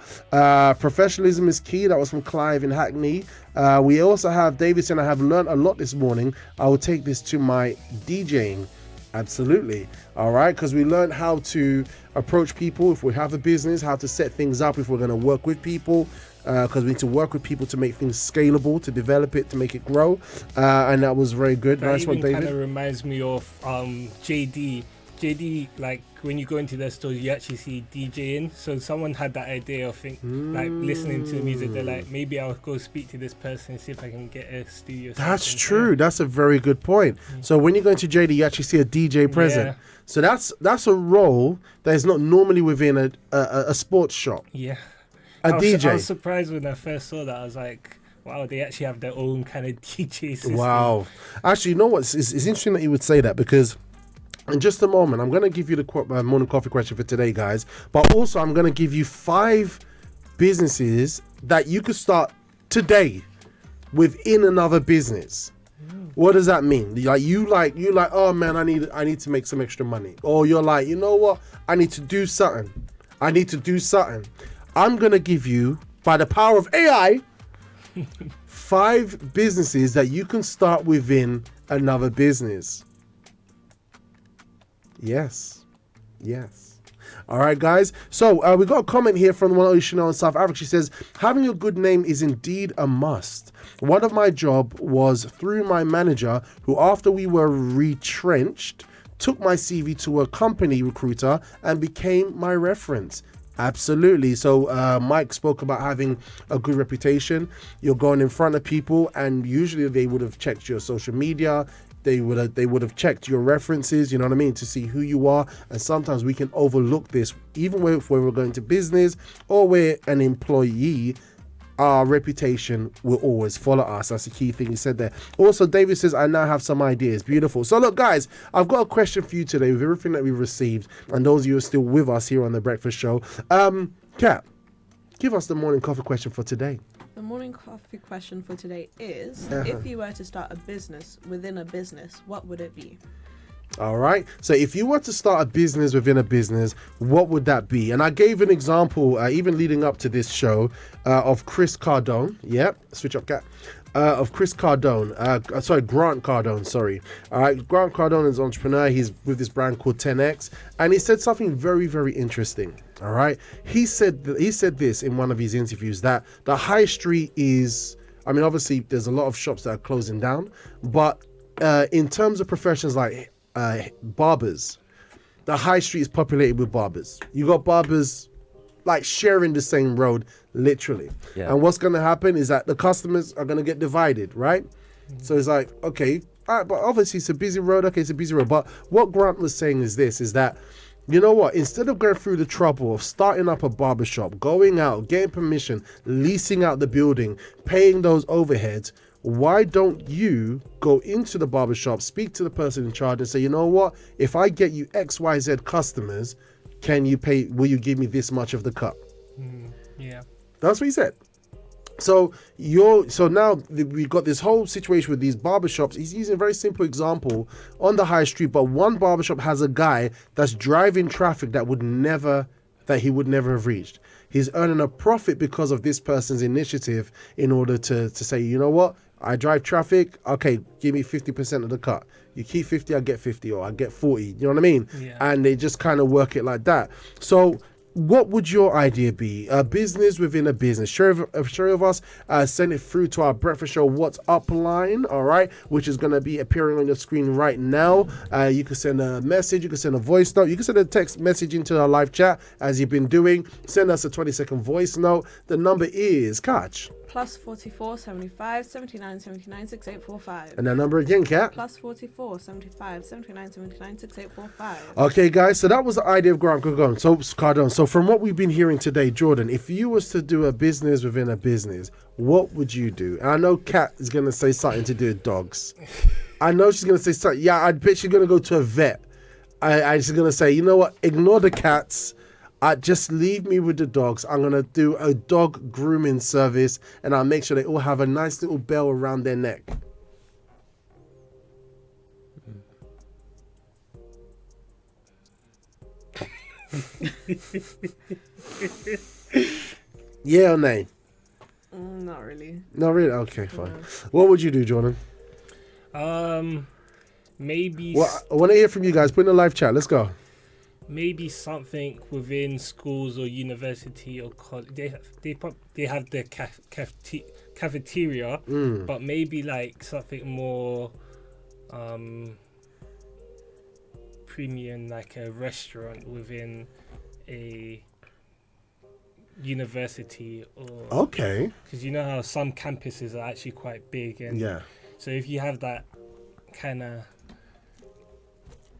Professionalism is key. That was from Clive in Hackney. We also have David saying, I have learned a lot this morning. I will take this to my DJing. Absolutely. All right, because we learned how to approach people if we have a business, how to set things up if we're going to work with people, because we need to work with people to make things scalable, to develop it, to make it grow, and that was very good. That nice one, even David. kind of reminds me of JD. JD, like, when you go into their stores, you actually see DJing. So someone had that idea of like listening to the music. They're like, maybe I'll go speak to this person and see if I can get a studio. That's session. true. That's a very good point. So when you go into JD, you actually see a DJ present. Yeah. So that's a role that is not normally within a sports shop. Yeah. A I DJ. was surprised when I first saw that. I was like, wow, they actually have their own kind of DJ system. Wow. Actually, you know what? It's interesting that you would say that, because in just a moment, I'm going to give you the morning coffee question for today, guys. But also, I'm going to give you 5 businesses that you could start today within another business. What does that mean? You like, oh man, I need to make some extra money. Or you're like, you know what? I need to do something. I'm going to give you, by the power of AI, 5 businesses that you can start within another business. Yes. All right, guys. So we got a comment here from one of Chanel in South Africa. She says, having a good name is indeed a must. One of my job was through my manager, who after we were retrenched, took my CV to a company recruiter and became my reference. Absolutely. So Mike spoke about having a good reputation. You're going in front of people, and usually they would have checked your social media. They would have checked your references, you know what I mean, to see who you are. And sometimes we can overlook this, even when we're going to business or we're an employee. Our reputation will always follow us. That's the key thing he said there. Also, David says, I now have some ideas. Beautiful. So look, guys, I've got a question for you today with everything that we've received, and those of you who are still with us here on The Breakfast Show. Kat, give us the morning coffee question for today. The morning coffee question for today is, if you were to start a business within a business, what would it be? All right. So if you were to start a business within a business, what would that be? And I gave an example, even leading up to this show, of Chris Cardone. Yep. Switch up, Kat. Of Chris Cardone. Grant Cardone. Sorry. All right. Grant Cardone is an entrepreneur. He's with this brand called 10X. And he said something very, very interesting. All right. He said this in one of his interviews, that the high street is, I mean, obviously there's a lot of shops that are closing down, but in terms of professions like barbers, the high street is populated with barbers. You got barbers like sharing the same road, literally. Yeah. And what's going to happen is that the customers are going to get divided, right? So it's like, okay, all right, but obviously it's a busy road. Okay, it's a busy road. But what Grant was saying is this, is that, you know what, instead of going through the trouble of starting up a barbershop, going out, getting permission, leasing out the building, paying those overheads, why don't you go into the barbershop, speak to the person in charge and say, you know what, if I get you XYZ customers, will you give me this much of the cut? Yeah. That's what he said. So now we've got this whole situation with these barbershops. He's using a very simple example on the high street, but one barbershop has a guy that's driving traffic that he would never have reached. He's earning a profit because of this person's initiative in order to say, you know what, I drive traffic, okay, give me 50% of the cut. You keep 50, I get 50, or I get 40, you know what I mean? Yeah. And they just kind of work it like that. So what would your idea be? A business within a business. Share of us, send it through to our Breakfast Show What's Up line, all right, which is going to be appearing on your screen right now. You can send a message, you can send a voice note, you can send a text message into our live chat, as you've been doing. Send us a 20-second voice note. The number is, Catch. +44 75 79 79 6845. And that number again, Kat. +44 75 79 79 6845. Okay, guys, so that was the idea of Grant Cardone. So from what we've been hearing today, Jordan, if you was to do a business within a business, what would you do? And I know Kat is going to say something to do with dogs. I know she's going to say something. Yeah, I bet she's going to go to a vet. I'm just going to say, you know what? Ignore the cats. Just leave me with the dogs. I'm going to do a dog grooming service, and I'll make sure they all have a nice little bell around their neck. Yeah or nay? Not really. Not really? Okay, fine. What would you do, Jordan? Maybe. Well, I want to hear from you guys. Put in the live chat. Let's go. Maybe something within schools or university or college. They have the cafeteria, but maybe like something more premium like a restaurant within a university, or Okay. because you know how some campuses are actually quite big, and Yeah. so if you have that kind of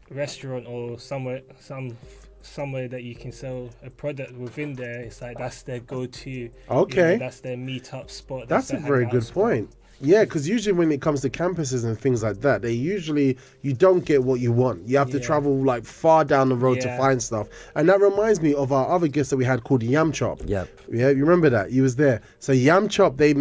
restaurant or somewhere that you can sell a product within there, it's like that's their go-to. Okay. That's their meet-up spot. That's a their very hangout good spot. point. Yeah, because usually when it comes to campuses and things like that, you don't get what you want. You have to Yeah. travel like far down the road to Yeah. find stuff. And that reminds me of our other guest that we had called Yam Chop. Yep. Yeah, you remember that? You was there. So Yam Chop, they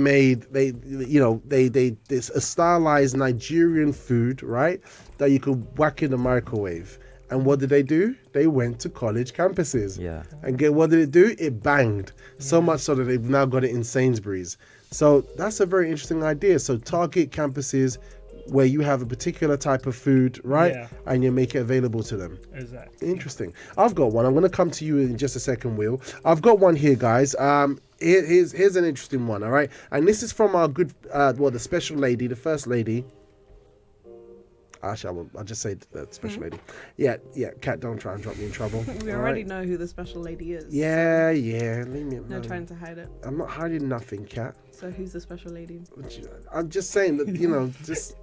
it's a stylized Nigerian food, right? That you could whack in the microwave. And what did they do? They went to college campuses. Yeah. And what did it do? It banged. So much so that they've now got it in Sainsbury's. So that's a very interesting idea. So target campuses where you have a particular type of food, right? Yeah. And you make it available to them. Exactly. Interesting. I've got one. I'm going to come to you in just a second, Will. I've got one here, guys. Here's an interesting one, all right? And this is from our good, the special lady, the first lady. Actually, I'll just say the special lady. Yeah, Kat, don't try and drop me in trouble. We all already right? know who the special lady is. Yeah, leave me alone. No trying to hide it. I'm not hiding nothing, Kat. So who's the special lady? I'm just saying that, just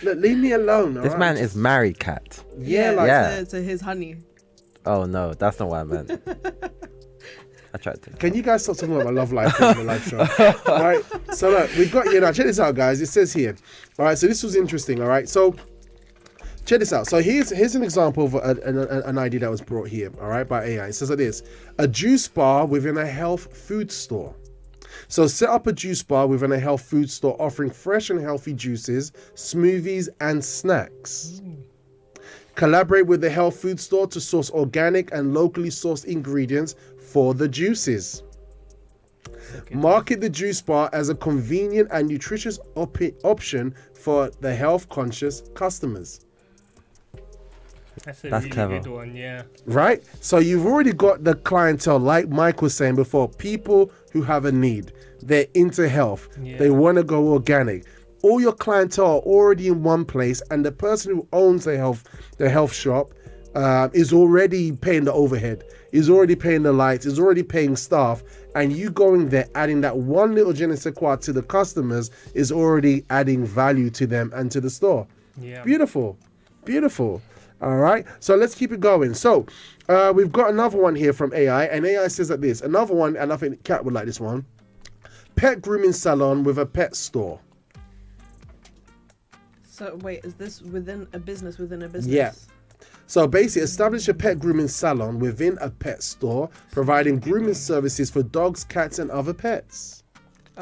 look, leave me alone. all This right? man is married, Cat. Yeah, like Yeah. To his honey. Oh no, that's not what I meant. I tried to. Can you guys stop talking about my love life on the live show? All right. So look, we've got now. Check this out, guys. It says here. All right. So this was interesting. All right. So check this out. So here's an example of an idea that was brought here. All right, by AI. It says like this: a juice bar within a health food store. So set up a juice bar within a health food store offering fresh and healthy juices, smoothies, and snacks. Collaborate with the health food store to source organic and locally sourced ingredients for the juices. Market the juice bar as a convenient and nutritious option for the health conscious customers. That's That's really clever. good one, yeah. Right? So you've already got the clientele, like Mike was saying before, people who have a need. They're into health. Yeah. They want to go organic. All your clientele are already in one place, and the person who owns the health shop is already paying the overhead, is already paying the lights, is already paying staff, and you going there adding that one little je ne sais quoi to the customers is already adding value to them and to the store. Yeah. Beautiful. All right, so let's keep it going. So we've got another one here from AI, and AI says like this. Another one, and I think Kat would like this one. Pet grooming salon with a pet store. So wait, is this within a business within a business? Yeah. So basically, establish a pet grooming salon within a pet store, providing grooming services for dogs, cats, and other pets.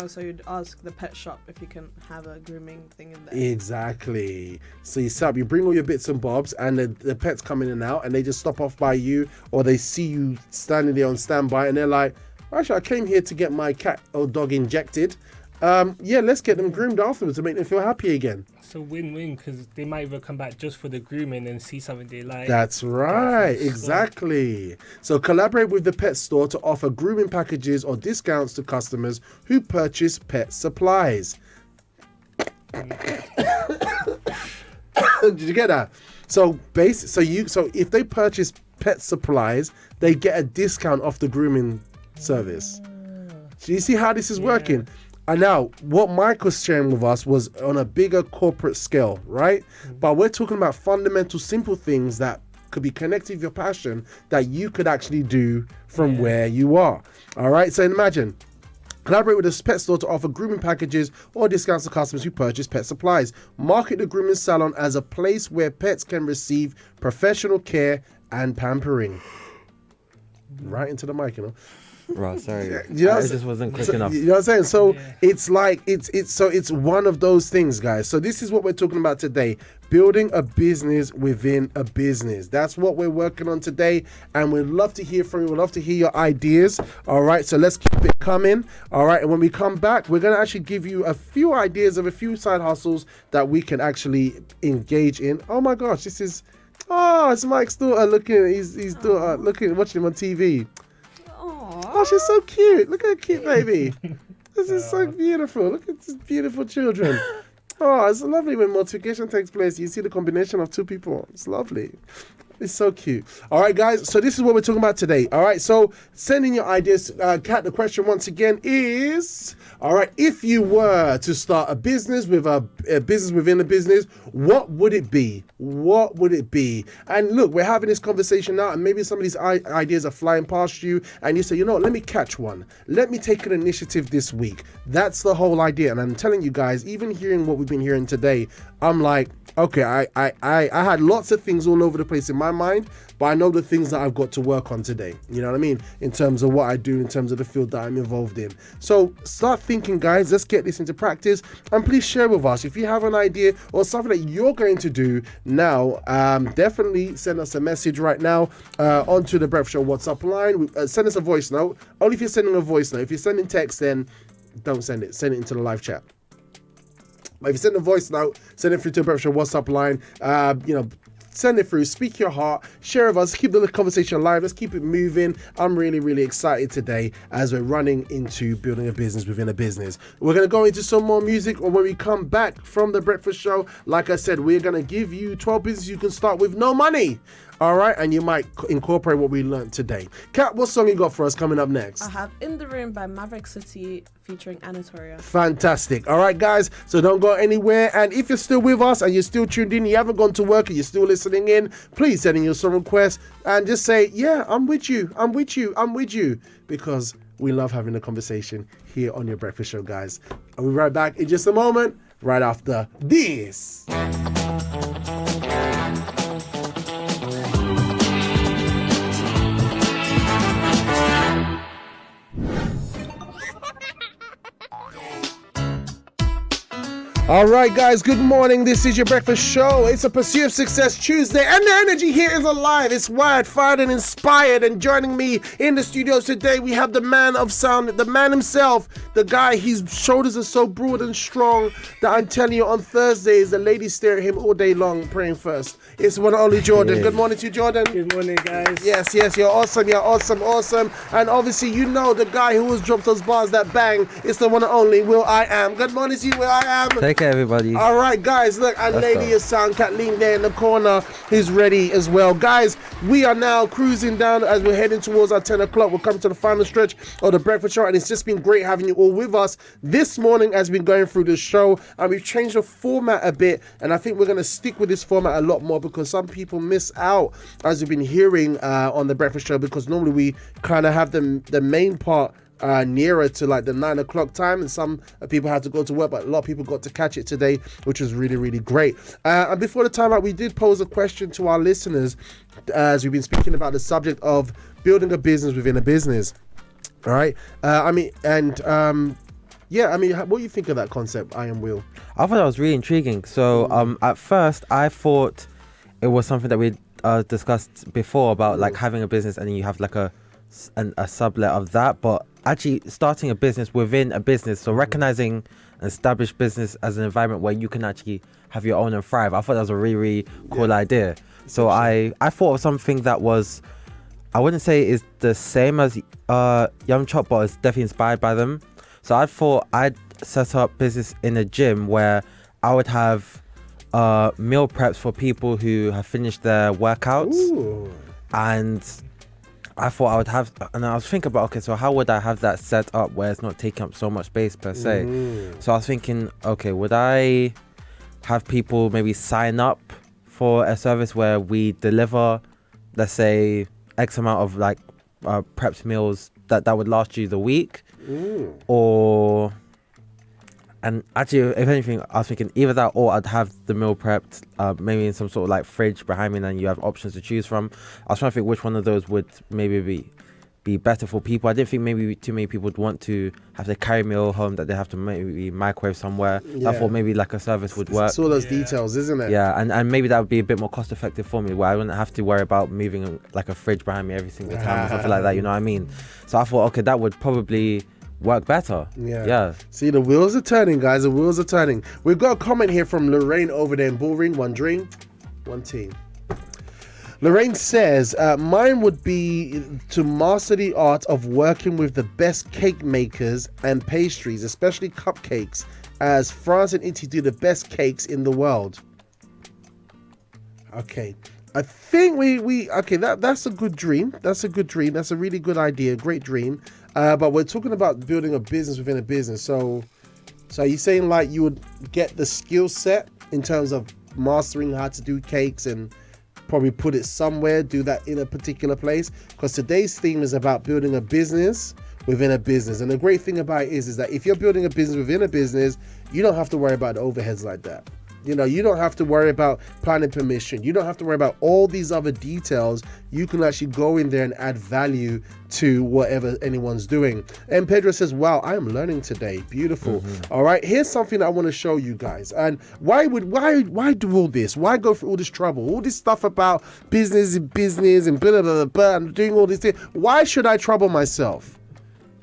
Oh, so you'd ask the pet shop if you can have a grooming thing in there. Exactly. So you bring all your bits and bobs, and the pets come in and out, and they just stop off by you, or they see you standing there on standby, and they're like, actually, I came here to get my cat or dog injected. Let's get them groomed afterwards to make them feel happy again. It's a win-win because they might even come back just for the grooming and see something they like. That's right, That's exactly. So collaborate with the pet store to offer grooming packages or discounts to customers who purchase pet supplies. Did you get that? So if they purchase pet supplies, they get a discount off the grooming service. Do you see how this is working? And now, what Mike was sharing with us was on a bigger corporate scale, right? But we're talking about fundamental, simple things that could be connected with your passion that you could actually do from where you are. All right, so imagine. Collaborate with a pet store to offer grooming packages or discounts to customers who purchase pet supplies. Market the grooming salon as a place where pets can receive professional care and pampering. Right into the mic, you know. Right, sorry. You know, I just wasn't quick enough. You know what I'm saying? So it's like it's one of those things, guys. So this is what we're talking about today. Building a business within a business. That's what we're working on today. And we'd love to hear from you. We'd love to hear your ideas. All right. So let's keep it coming. All right. And when we come back, we're going to actually give you a few ideas of a few side hustles that we can actually engage in. Oh my gosh, it's Mike's daughter looking. He's daughter looking, watching him on TV. Oh, she's so cute. Look at her cute baby. This is so beautiful. Look at these beautiful children. Oh, it's lovely when multiplication takes place. You see the combination of two people. It's lovely. It's so cute. All right, guys. So this is what we're talking about today. All right. So send in your ideas. Kat, the question once again is, all right, if you were to start a business with a business within a business, what would it be? What would it be? And look, we're having this conversation now, and maybe some of these ideas are flying past you, and you say, you know what, let me catch one. Let me take an initiative this week. That's the whole idea. And I'm telling you guys, even hearing what we've been hearing today, I'm like, okay, I had lots of things all over the place in my mind, but I know the things that I've got to work on today. You know what I mean? In terms of what I do, in terms of the field that I'm involved in. So start thinking, guys. Let's get this into practice. And please share with us if you have an idea or something that you're going to do now. Definitely send us a message right now onto the Breakfast Show WhatsApp line. Send us a voice note. Only if you're sending a voice note. If you're sending text, then don't send it. Send it into the live chat. But if you send a voice note, send it through to the Breakfast Show WhatsApp line. Send it through, speak your heart, share with us, keep the conversation alive, let's keep it moving. I'm really, really excited today as we're running into building a business within a business. We're going to go into some more music, or when we come back from the Breakfast Show, like I said, we're going to give you 12 businesses you can start with no money. All right, and you might incorporate what we learned today. Kat, what song you got for us coming up next? I have In the Room by Maverick City featuring Anatolia. Fantastic. All right, guys, so don't go anywhere. And if you're still with us and you're still tuned in, you haven't gone to work and you're still listening in, please send in your song request and just say, yeah, I'm with you, I'm with you, I'm with you, because we love having a conversation here on your Breakfast Show, guys. I'll be right back in just a moment, right after this. All right, guys, good morning. This is your Breakfast Show. It's a Pursuit of Success Tuesday, and the energy here is alive. It's wired, fired, and inspired. And joining me in the studios today, we have the man of sound, the man himself, the guy, his shoulders are so broad and strong that I'm telling you, on Thursdays, the ladies stare at him all day long praying first. It's one and only Jordan. Yeah. Good morning to you, Jordan. Good morning, guys. Yes, you're awesome. You're awesome. And obviously, you know the guy who has dropped those bars that bang. It's the one and only Will I Am. Good morning to you, Will I Am. Take care, everybody. All right, guys, look, and Let's lady go. of sound, Kathleen there in the corner, is ready as well. Guys, we are now cruising down as we're heading towards our 10 o'clock. We're coming to the final stretch of the Breakfast Show, and it's just been great having you all with us this morning as we've been going through the show. And we've changed the format a bit, and I think we're going to stick with this format a lot more because some people miss out, as we've been hearing on the Breakfast Show, because normally we kind of have the main part nearer to like the 9 o'clock time, and some people had to go to work, but a lot of people got to catch it today, which was really, really great. And before the time out, we did pose a question to our listeners as we've been speaking about the subject of building a business within a business. All right. What do you think of that concept, I Am Will? I thought that was really intriguing. So at first, I thought it was something that we discussed before about like having a business and then you have like a sublet of that, but actually starting a business within a business, so recognizing an established business as an environment where you can actually have your own and thrive. I thought that was a really, really cool idea. So I thought of something that was, I wouldn't say is the same as Yum Chop, but it's definitely inspired by them. So I thought I'd set up business in a gym where I would have meal preps for people who have finished their workouts. Ooh. And I thought I would have, and I was thinking about, okay, so how would I have that set up where it's not taking up so much space per se? So I was thinking, okay, would I have people maybe sign up for a service where we deliver, let's say, X amount of like prepped meals that would last you the week? Or, and actually, if anything, I was thinking either that or I'd have the meal prepped, maybe in some sort of like fridge behind me, and then you have options to choose from. I was trying to think which one of those would maybe be better for people. I didn't think maybe too many people would want to have to carry meal home that they have to maybe microwave somewhere. Yeah. I thought maybe like a service would work. It's all those details, isn't it? Yeah, and maybe that would be a bit more cost effective for me, where I wouldn't have to worry about moving like a fridge behind me every single time or something like that, you know what I mean? So I thought, okay, that would probably work better. Yeah. See, the wheels are turning, guys. The wheels are turning. We've got a comment here from Lorraine over there in Bullring. One dream, one team. Lorraine says, mine would be to master the art of working with the best cake makers and pastries, especially cupcakes, as France and Italy do the best cakes in the world. Okay. I think we okay. That's a good dream. That's a good dream. That's a really good idea. Great dream. But we're talking about building a business within a business. So are you saying like you would get the skill set in terms of mastering how to do cakes and probably put it somewhere, do that in a particular place? Because today's theme is about building a business within a business. And the great thing about it is that if you're building a business within a business, you don't have to worry about the overheads like that. You know, you don't have to worry about planning permission. You don't have to worry about all these other details. You can actually go in there and add value to whatever anyone's doing. And Pedro says, wow, I am learning today. Beautiful. All right, here's something I want to show you guys. And why do all this? Why go through all this trouble? All this stuff about business and blah, blah, blah, blah, and doing all these things. Why should I trouble myself?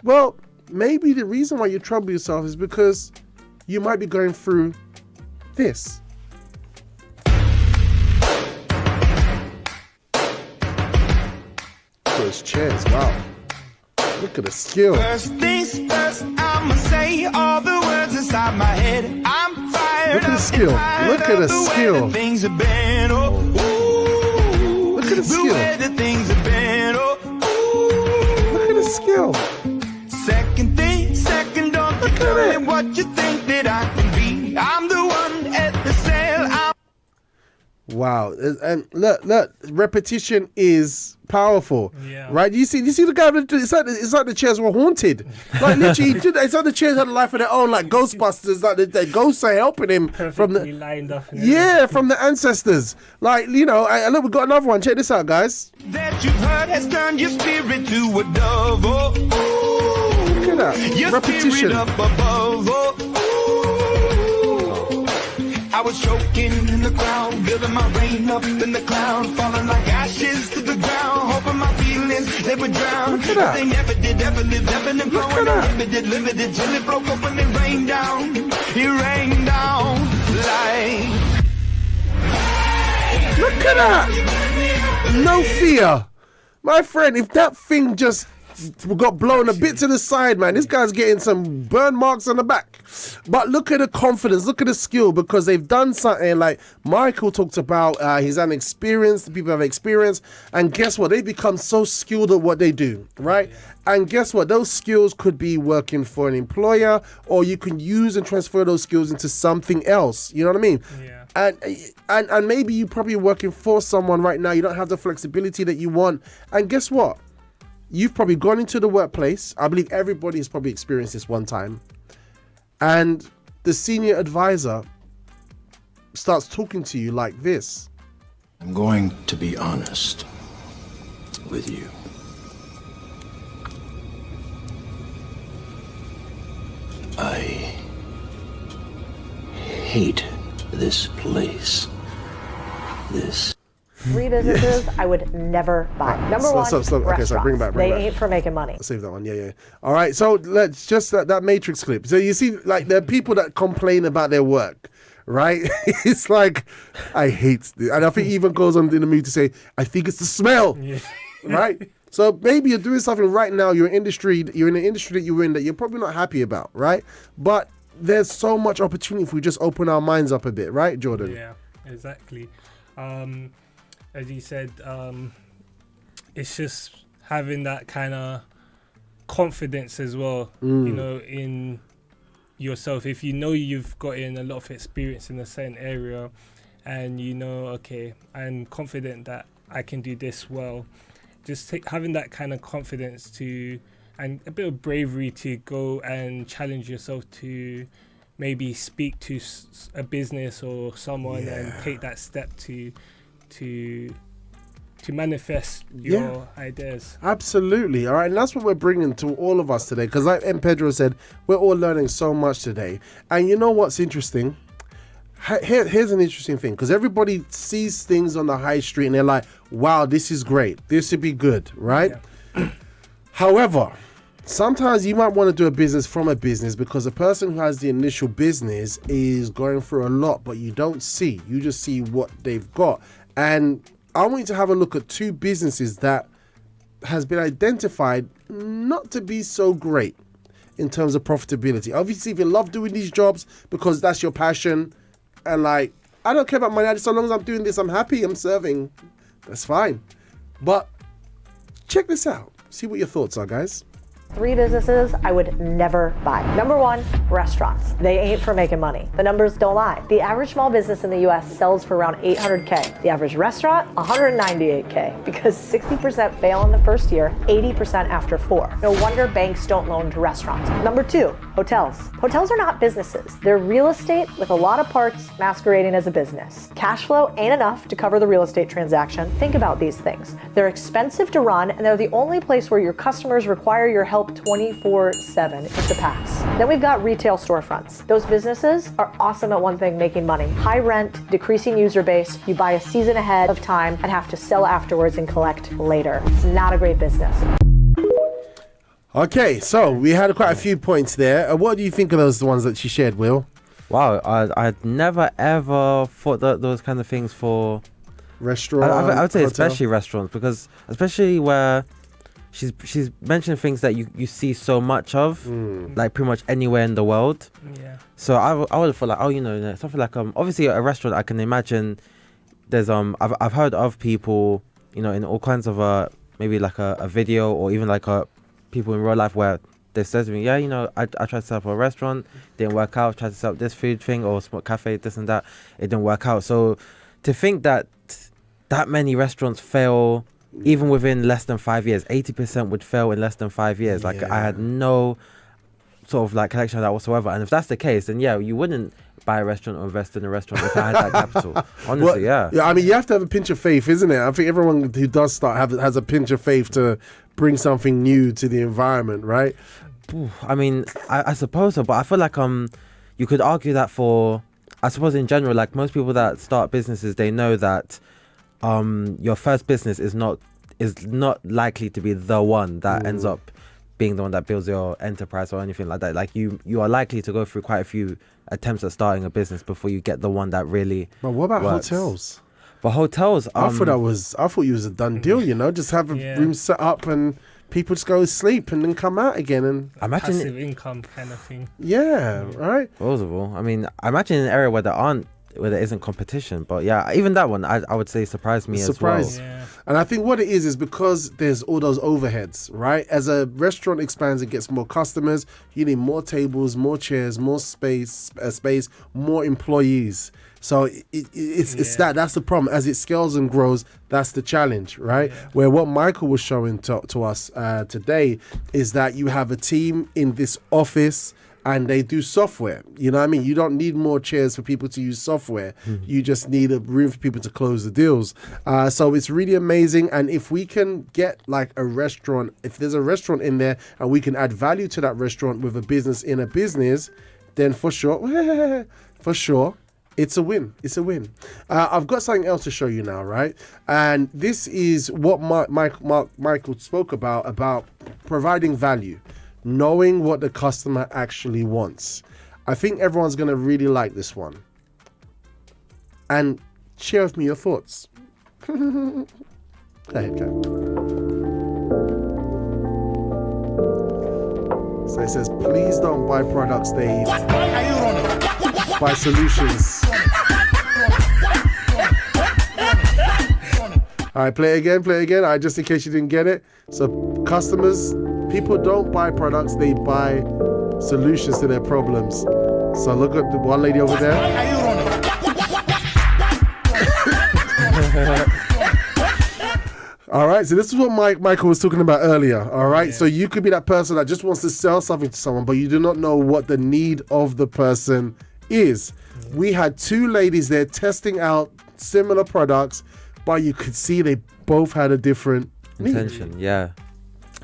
Well, maybe the reason why you trouble yourself is because you might be going through this. Those chairs, wow. Look at the skill. First things first, I'ma say all the words inside my head. I'm fired. Look at the skill. Look at the skill. Things have been, oh, ooh. Look at the skill. The way the things have been, oh, ooh. Look at the skill. Second thing, second, don't Look at tell it. me what you think that I can be. I'm the one at the sail. Wow. And look, repetition is powerful. Yeah. Right? You see the guy, it's like the chairs were haunted. Like literally, it's like the chairs had a life of their own, like Ghostbusters, like the ghosts are helping him from Perfectly the lined up. And yeah, from the ancestors. Like, you know, look, we've got another one. Check this out, guys. That you've heard has turned your spirit to a dove. Oh, ooh. Look at that. Your Repetition. spirit up above. Oh, ooh. I was choking in the crowd, building my rain up in the cloud, falling like ashes to the ground, hoping my feelings they would drown. Look at that. They never did, ever lived, ebbing and Look flowing, at that. limited till it broke up and it rained down. It rained down like. Look at that. No fear. My friend, if that thing just got blown a bit to the side, man, this guy's getting some burn marks on the back. But look at the confidence, look at the skill, because they've done something like Michael talked about. He's had experience, the people have experience, and guess what? They've become so skilled at what they do, right? And guess what? Those skills could be working for an employer, or you can use and transfer those skills into something else. You know what I mean? Yeah. And maybe you're probably working for someone right now. You don't have the flexibility that you want. And guess what? You've probably gone into the workplace. I believe everybody has probably experienced this one time. And the senior advisor starts talking to you like this. I'm going to be honest with you. I hate this place. This. 3 businesses I would never buy. Number one, Okay, so bring it back. They ain't for making money. Save that one. Yeah. All right. So let's just that Matrix clip. So you see, like, there are people that complain about their work, right? It's like, I hate this. And I think he even goes on in the mood to say, I think it's the smell, right? So maybe you're doing something right now. You're in an industry that you're in that you're probably not happy about, right? But there's so much opportunity if we just open our minds up a bit, right, Jordan? Yeah, exactly. As you said, it's just having that kind of confidence as well, you know, in yourself. If you know you've gotten a lot of experience in a certain area and you know, okay, I'm confident that I can do this well, just having that kind of confidence to, and a bit of bravery to go and challenge yourself to maybe speak to a business or someone and take that step to manifest your ideas. Absolutely. All right. And that's what we're bringing to all of us today. Because like M. Pedro said, we're all learning so much today. And you know what's interesting? Here's an interesting thing. Because everybody sees things on the high street and they're like, wow, this is great. This would be good. Right? Yeah. However, sometimes you might want to do a business from a business because the person who has the initial business is going through a lot, but you don't see. You just see what they've got. And I want you to have a look at 2 businesses that has been identified not to be so great in terms of profitability. Obviously, if you love doing these jobs because that's your passion, and like, I don't care about money, so long as I'm doing this, I'm happy, I'm serving. That's fine. But check this out. See what your thoughts are, guys. 3 businesses I would never buy. Number 1, restaurants. They ain't for making money. The numbers don't lie. The average small business in the US sells for around $800K. The average restaurant, $198K. Because 60% fail in the first year, 80% after 4. No wonder banks don't loan to restaurants. Number 2, hotels. Hotels are not businesses. They're real estate with a lot of parts masquerading as a business. Cash flow ain't enough to cover the real estate transaction. Think about these things. They're expensive to run, and they're the only place where your customers require your help 24/7. It's a pass. Then we've got retail storefronts. Those businesses are awesome at one thing, making money. High rent, decreasing user base. You buy a season ahead of time and have to sell afterwards and collect later. It's not a great business. Okay, so we had quite a few points there. What do you think of those ones that she shared, Will? Wow, I'd never ever thought that those kind of things for restaurant. I would say hotel. especially restaurants, because especially where she's mentioned things that you see so much of, like pretty much anywhere in the world. Yeah. So I would have thought like, oh, you know, something like obviously a restaurant, I can imagine there's I've heard of people, you know, in all kinds of maybe like a video or even like people in real life where they said to me, yeah, you know, I tried to set up a restaurant, didn't work out, tried to set up this food thing or small cafe, this and that, it didn't work out. So to think that many restaurants fail even within less than 5 years, 80% would fail in less than 5 years. Like I had no sort of like connection to that whatsoever. And if that's the case, then yeah, you wouldn't buy a restaurant or invest in a restaurant if I had that capital. Honestly, yeah. I mean, you have to have a pinch of faith, isn't it? I think everyone who does start has a pinch of faith to bring something new to the environment, right? I mean, I suppose so, but I feel like you could argue that for, I suppose in general, like most people that start businesses, they know that your first business is not likely to be the one that ends up being the one that builds your enterprise or anything like that. Like you are likely to go through quite a few attempts at starting a business before you get the one that really But what about works. hotels? But hotels, I thought you was a done deal, you know, just have a room set up and people just go sleep and then come out again and imagine passive income kind of thing. Yeah, right. Plausible. I mean, I imagine in an area where there isn't competition, but yeah, even that one I would say surprised me as well. Yeah. And I think what it is because there's all those overheads, right? As a restaurant expands and gets more customers, you need more tables, more chairs, more space, more employees. So it's that's the problem. As it scales and grows, that's the challenge, right? Yeah. Where what Michael was showing to us today is that you have a team in this office and they do software. You know what I mean? You don't need more chairs for people to use software. You just need a room for people to close the deals. So it's really amazing. And if we can get like a restaurant, if there's a restaurant in there and we can add value to that restaurant with a business in a business, then for sure, it's a win. It's a win. I've got something else to show you now, right? And this is what Michael spoke about providing value. Knowing what the customer actually wants. I think everyone's going to really like this one. And share with me your thoughts. Go ahead, Kat. So it says, please don't buy products, Dave. Buy solutions. All right, play again. All right, just in case you didn't get it. So people don't buy products, they buy solutions to their problems. So look at the one lady over there. All right, so this is what Michael was talking about earlier. All right, so you could be that person that just wants to sell something to someone, but you do not know what the need of the person is. We had two ladies there testing out similar products, but you could see they both had a different intention. need. Yeah.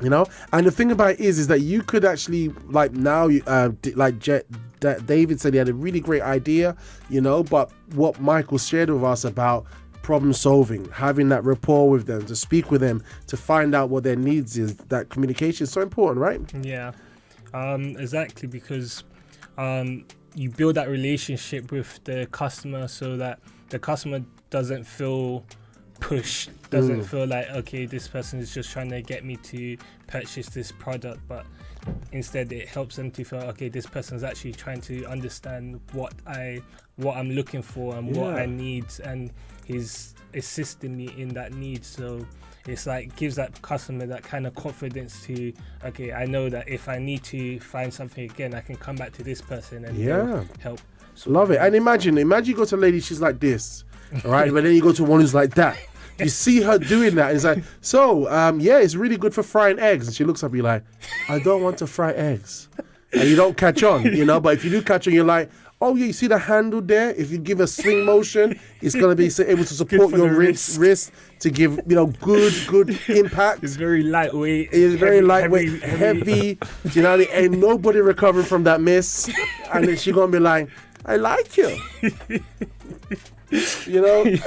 You know, and the thing about it is that you could actually, like now, David said he had a really great idea, you know, but what Michael shared with us about problem solving, having that rapport with them, to speak with them, to find out what their needs is, that communication is so important, right? Yeah, exactly, because you build that relationship with the customer so that the customer doesn't feel pushed, doesn't feel like, okay, this person is just trying to get me to purchase this product, but instead it helps them to feel, okay, this person's actually trying to understand what I'm looking for and what I need, and he's assisting me in that need. So it's like gives that customer that kind of confidence to, okay, I know that if I need to find something again, I can come back to this person and they'll help. Love it. And imagine you go to a lady, she's like this, all right? But then you go to one who's like that. You see her doing that, and it's like, so, it's really good for frying eggs. And she looks at me like, I don't want to fry eggs. And you don't catch on, but if you do catch on, you're like, oh yeah, you see the handle there? If you give a swing motion, it's going to be able to support your wrist to give, good impact. It's very lightweight. It's very lightweight, heavy. Do you know what I mean? Ain't nobody recovering from that miss. And then she going to be like, I like you.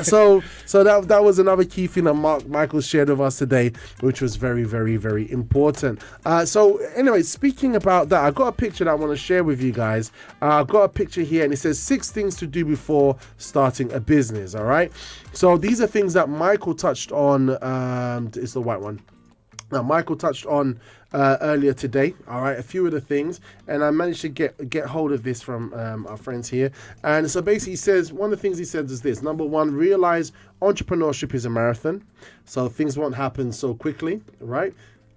So that was another key thing that Michael shared with us today, which was very, very, very important. So anyway, speaking about that, I got a picture that I want to share with you guys. I've got a picture here, and it says 6 things to do before starting a business. All right. So these are things that Michael touched on. It's the white one. Now, Michael touched on earlier today, all right, a few of the things, and I managed to get hold of this from our friends here. And so basically he says, one of the things he said is this: number one, realize entrepreneurship is a marathon, so things won't happen so quickly, right?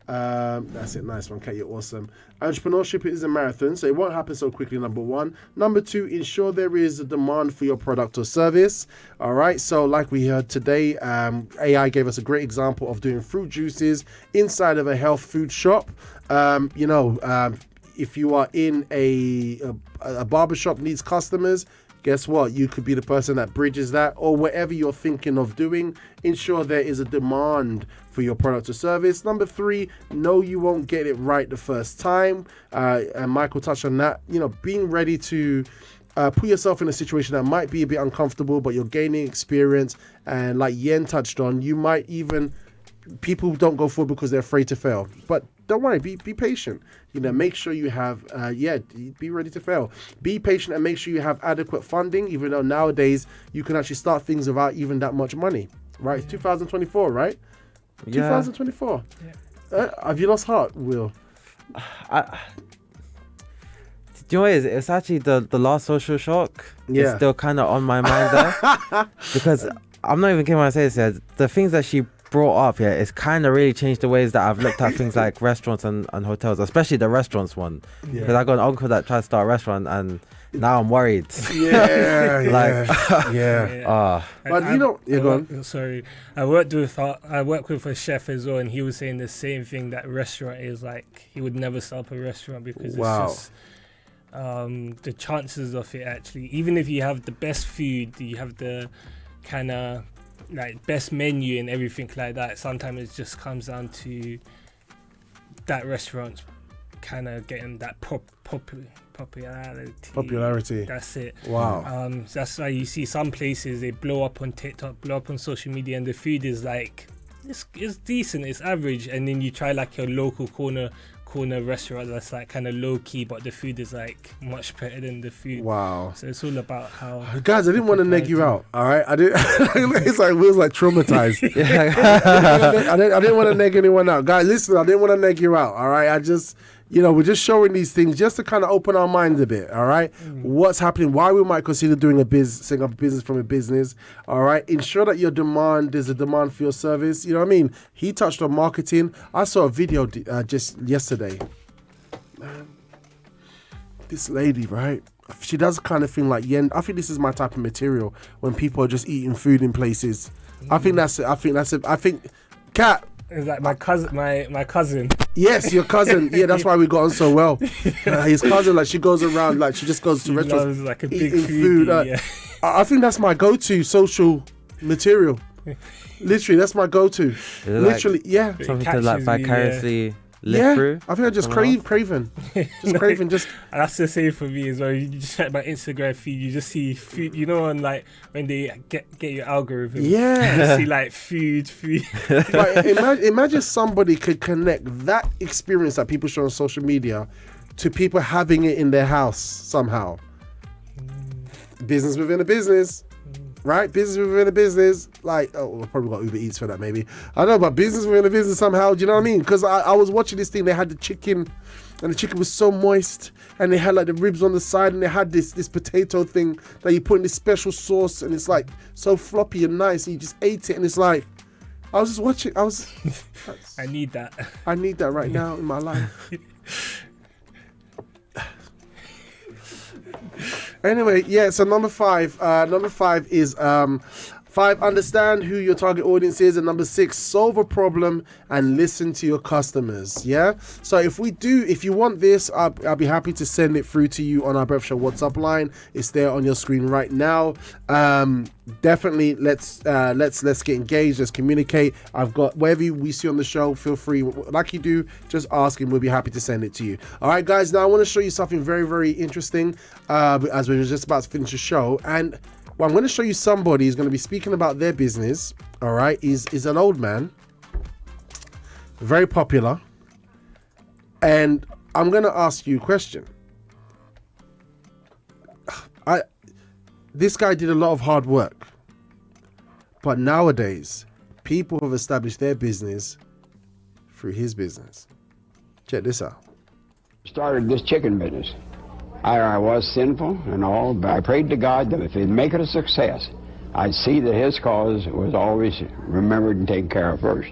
That's it. Nice one, Kat. You're awesome. Entrepreneurship is a marathon, so it won't happen so quickly, number one. Number two, ensure there is a demand for your product or service. All right. So like we heard today, AI gave us a great example of doing fruit juices inside of a health food shop. If you are in a barbershop needs customers, guess what? You could be the person that bridges that, or whatever you're thinking of doing. Ensure there is a demand for your product or service. Number three, know you won't get it right the first time. And Michael touched on that. Being ready to put yourself in a situation that might be a bit uncomfortable, but you're gaining experience. And like Yen touched on, you might even, people don't go forward because they're afraid to fail. But don't worry, be patient. Make sure you have, be ready to fail. Be patient and make sure you have adequate funding, even though nowadays you can actually start things without even that much money, right? It's 2024, right? Yeah. 2024. Yeah. Have you lost heart, Will? Do you know what it is? It's actually the last social shock. Yeah. It's still kind of on my mind there. Because I'm not even kidding when I say this here. The things that she brought up here, it's kind of really changed the ways that I've looked at things like restaurants and hotels, especially the restaurants one. Because I got an uncle that tried to start a restaurant, and now I'm worried. But go on. Sorry, I work with a chef as well, and he was saying the same thing, that restaurant is like, he would never start up a restaurant because it's just the chances of it actually, even if you have the best food, you have the kind of like best menu and everything like that, sometimes it just comes down to that restaurant kind of getting that popularity. That's it. Wow. That's why you see some places they blow up on TikTok, blow up on social media, and the food is like it's decent, it's average, and then you try like your local corner restaurant that's like kind of low key, but the food is like much better than the food. Wow. So it's all about how. Guys, I didn't want to neg you out. All right, I didn't. It's like Will's like traumatized. I didn't want to neg anyone out. Guys, listen, I didn't want to neg you out. All right, I just. We're just showing these things just to kind of open our minds a bit, all right? What's happening, why we might consider doing setting up a business from a business, all right? Ensure that there's a demand for your service, you know what I mean? He touched on marketing. I saw a video just yesterday. Man, this lady, right? She does the kind of thing like Yen. I think this is my type of material when people are just eating food in places. I think that's it. I think, Kat. It's like my cousin. Yes, your cousin. Yeah, that's why we got on so well. His cousin, like, she goes around, like, she just goes to restaurants, like a big eating food. I think that's my go-to social material. Literally, that's my go-to. Literally, yeah. Something to like vicariously live through. I think I just craving. That's the same for me as well. You just check my Instagram feed, you just see food, on like when they get your algorithm. Yeah. You see like food. Like, imagine somebody could connect that experience that people show on social media to people having it in their house somehow. Business within a business. Right? Business within a business. Like, we'll probably got Uber Eats for that maybe. I don't know, but business within a business somehow. Do you know what I mean? Because I was watching this thing. They had the chicken and the chicken was so moist, and they had like the ribs on the side, and they had this potato thing that you put in this special sauce, and it's like so floppy and nice, and you just ate it, and it's like, I was just watching, I need that. I need that right now in my life. Anyway, yeah, so number five is 5, understand who your target audience is, and number 6, solve a problem and listen to your customers. Yeah, so if you want this, I'll be happy to send it through to you on our Breakfast Show WhatsApp line. It's there on your screen right now. Definitely let's get engaged, let's communicate. I've got whatever we see on the show, feel free, like you do, just ask and we'll be happy to send it to you. All right, guys, now I want to show you something very, very interesting as we're just about to finish the show. And well, I'm going to show you somebody who's going to be speaking about their business. All right, is an old man, very popular, and I'm going to ask you a question. This guy did a lot of hard work, but nowadays people have established their business through his business. Check this out. Started this chicken business. I was sinful and all, but I prayed to God that if he'd make it a success, I'd see that his cause was always remembered and taken care of first.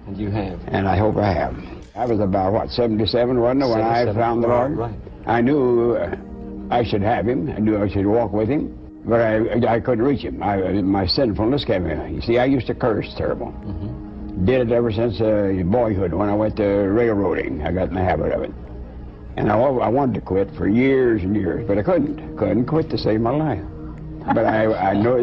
And you have. And I hope I have. I was about, 77, wasn't it, when I found the Lord? Right. I knew I should have him. I knew I should walk with him, but I couldn't reach him. My sinfulness kept me. You see, I used to curse terrible. Mm-hmm. Did it ever since boyhood when I went to railroading. I got in the habit of it. And I wanted to quit for years and years, but I couldn't quit to save my life. But I know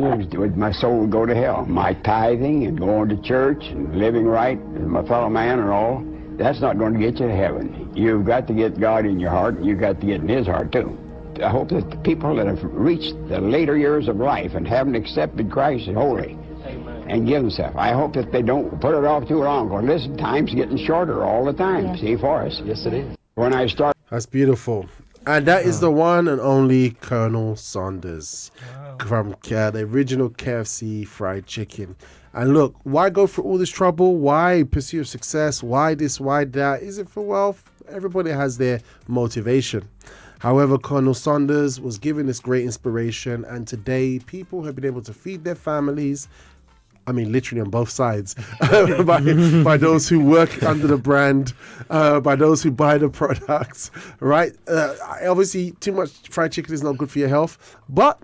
my soul would go to hell. My tithing and going to church and living right with my fellow man and all, that's not going to get you to heaven. You've got to get God in your heart, and you've got to get in his heart too. I hope that the people that have reached the later years of life and haven't accepted Christ as holy and give themselves, I hope that they don't put it off too long, because listen, time's getting shorter all the time, Yeah. see, for us. Yes, it is. When I started... That's beautiful. And that is the one and only Colonel Sanders from the original KFC fried chicken. And look, why go through all this trouble? Why pursue success? Why this? Why that? Is it for wealth? Everybody has their motivation. However, Colonel Sanders was given this great inspiration, and today people have been able to feed their families. I mean, literally on both sides, by those who work under the brand, by those who buy the products, right? Obviously, too much fried chicken is not good for your health, but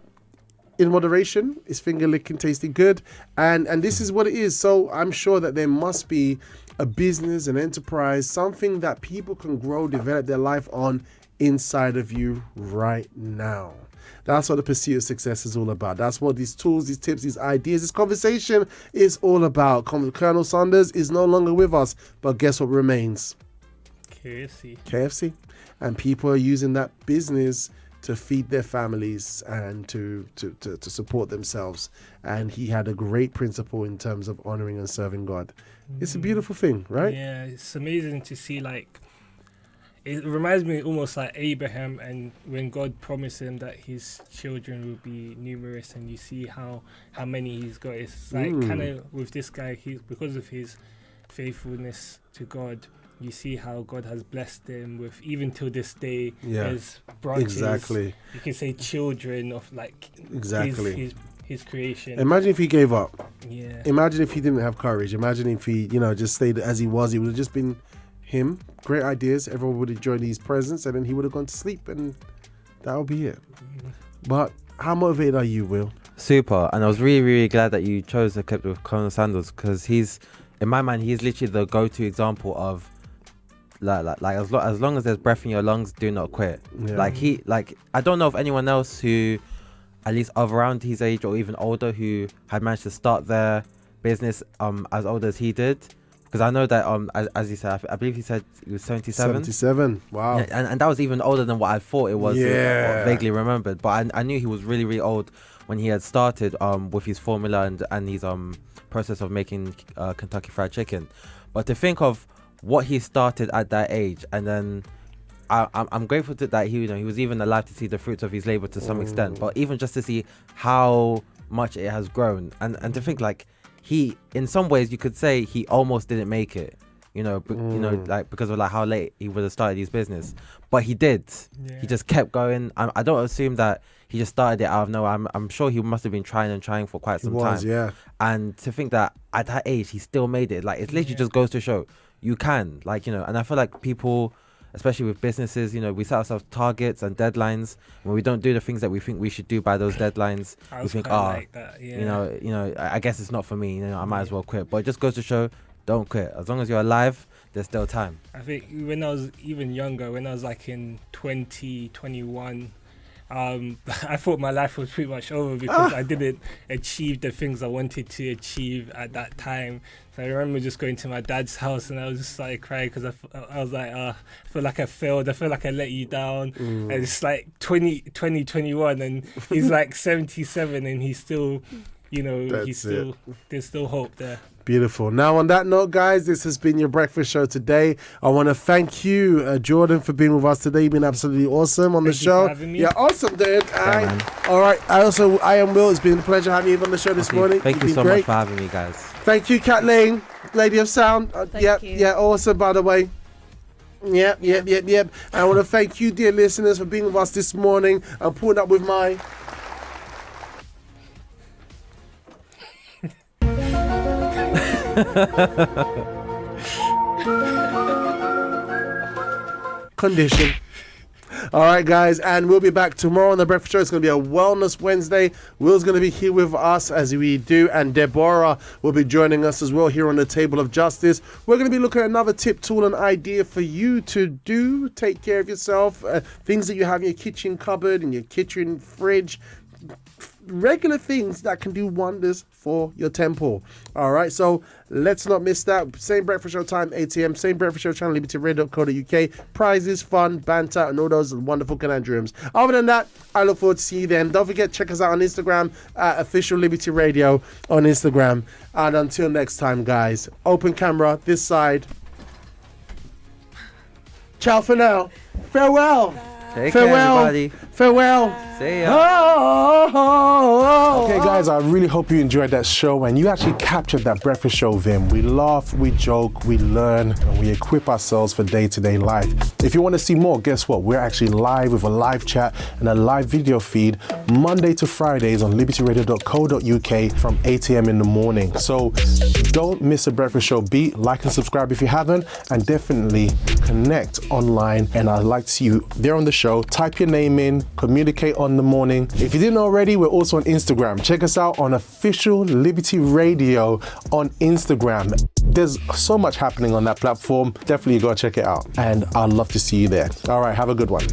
in moderation, it's finger licking, tasting good, and this is what it is. So I'm sure that there must be a business, an enterprise, something that people can grow, develop their life on inside of you right now. That's what the pursuit of success is all about. That's what these tools, these tips, these ideas, this conversation is all about. Colonel Sanders is no longer with us, but guess what remains? KFC. And people are using that business to feed their families and to support themselves. And he had a great principle in terms of honoring and serving God. It's a beautiful thing, right? Yeah, it's amazing to see, like, it reminds me almost like Abraham, and when God promised him that his children will be numerous, and you see how many he's got. It's like kind of with this guy, because of his faithfulness to God, you see how God has blessed him with, even till this day, his branches. Exactly. You can say children of like his creation. Imagine if he gave up. Yeah. Imagine if he didn't have courage. Imagine if he, just stayed as he was. It would have just been him, great ideas, everyone would enjoy these presents, and then he would have gone to sleep, and that would be it. But how motivated are you, Will? Super. And I was really, really glad that you chose the clip with Colonel Sanders, because he's, in my mind, he's literally the go-to example of like as long as there's breath in your lungs, do not quit. Yeah. I don't know of anyone else who, at least of around his age or even older, who had managed to start their business as old as he did. Because I know that, as he said, I believe he said he was 77. 77, wow. Yeah, and that was even older than what I thought it was, vaguely remembered. But I knew he was really, really old when he had started with his formula and his process of making Kentucky Fried Chicken. But to think of what he started at that age, and then I'm grateful that he was even alive to see the fruits of his labor to some extent. But even just to see how much it has grown, and to think like, he, in some ways, you could say he almost didn't make it. you know, like because of like how late he would have started his business. But he did. Yeah. He just kept going. I don't assume that he just started it out of nowhere. I'm sure he must have been trying for quite some time. Yeah. And to think that at that age he still made it, like it literally just goes to show you can, like, you know. And I feel like people, especially with businesses, you know, we set ourselves targets and deadlines. When we don't do the things that we think we should do by those deadlines, we think, like that, yeah. you know, I guess it's not for me. You know, I might as well quit. But it just goes to show, don't quit. As long as you're alive, there's still time. I think when I was even younger, when I was like in 21, I thought my life was pretty much over because I didn't achieve the things I wanted to achieve at that time. So I remember just going to my dad's house and I was just like crying because I was like, I feel like I failed. I feel like I let you down. And it's like 2021 and he's like 77 and he's still, you know, there's still hope there. Beautiful. Now, on that note, guys, this has been your breakfast show today. I want to thank you, Jordan, for being with us today. You've been absolutely awesome on the show. Thank you for having me. Yeah, awesome, dude. All right. I am Will. It's been a pleasure having you on the show this morning. Thank you so much for having me, guys. Thank you, Kathleen, Lady of Sound. Thank you. Yeah, awesome, by the way. Yep. I want to thank you, dear listeners, for being with us this morning and putting up with my... condition. All right, guys, and we'll be back tomorrow on the Breakfast Show. It's going to be a Wellness Wednesday. Will's going to be here with us as we do, and Deborah will be joining us as well here on the Table of Justice. We're going to be looking at another tip, tool, and idea for you to do. Take care of yourself. Things that you have in your kitchen cupboard, in your kitchen fridge. Regular things that can do wonders for your temple. All right, so let's not miss that. Same breakfast show time, 8 a.m. Same breakfast show channel, libertyradio.co.uk. Prizes, fun, banter, and all those wonderful conundrums. Other than that, I look forward to see you then. Don't forget, check us out on Instagram at Official Liberty Radio on Instagram. And until next time, guys, open camera this side. Ciao for now. Farewell. Take care, everybody. Farewell. See ya. Okay, guys, I really hope you enjoyed that show and you actually captured that breakfast show Vim. We laugh, we joke, we learn, and we equip ourselves for day-to-day life. If you want to see more, guess what? We're actually live with a live chat and a live video feed Monday to Fridays on libertyradio.co.uk from 8 a.m. in the morning. So don't miss a breakfast show beat. Like and subscribe if you haven't, and definitely connect online. And I'd like to see you there on the show. Type your name in, communicate on the morning. If you didn't already, we're also on Instagram. Check us out on Official Liberty Radio on Instagram. There's so much happening on that platform. Definitely go check it out. And I'd love to see you there. All right, have a good one.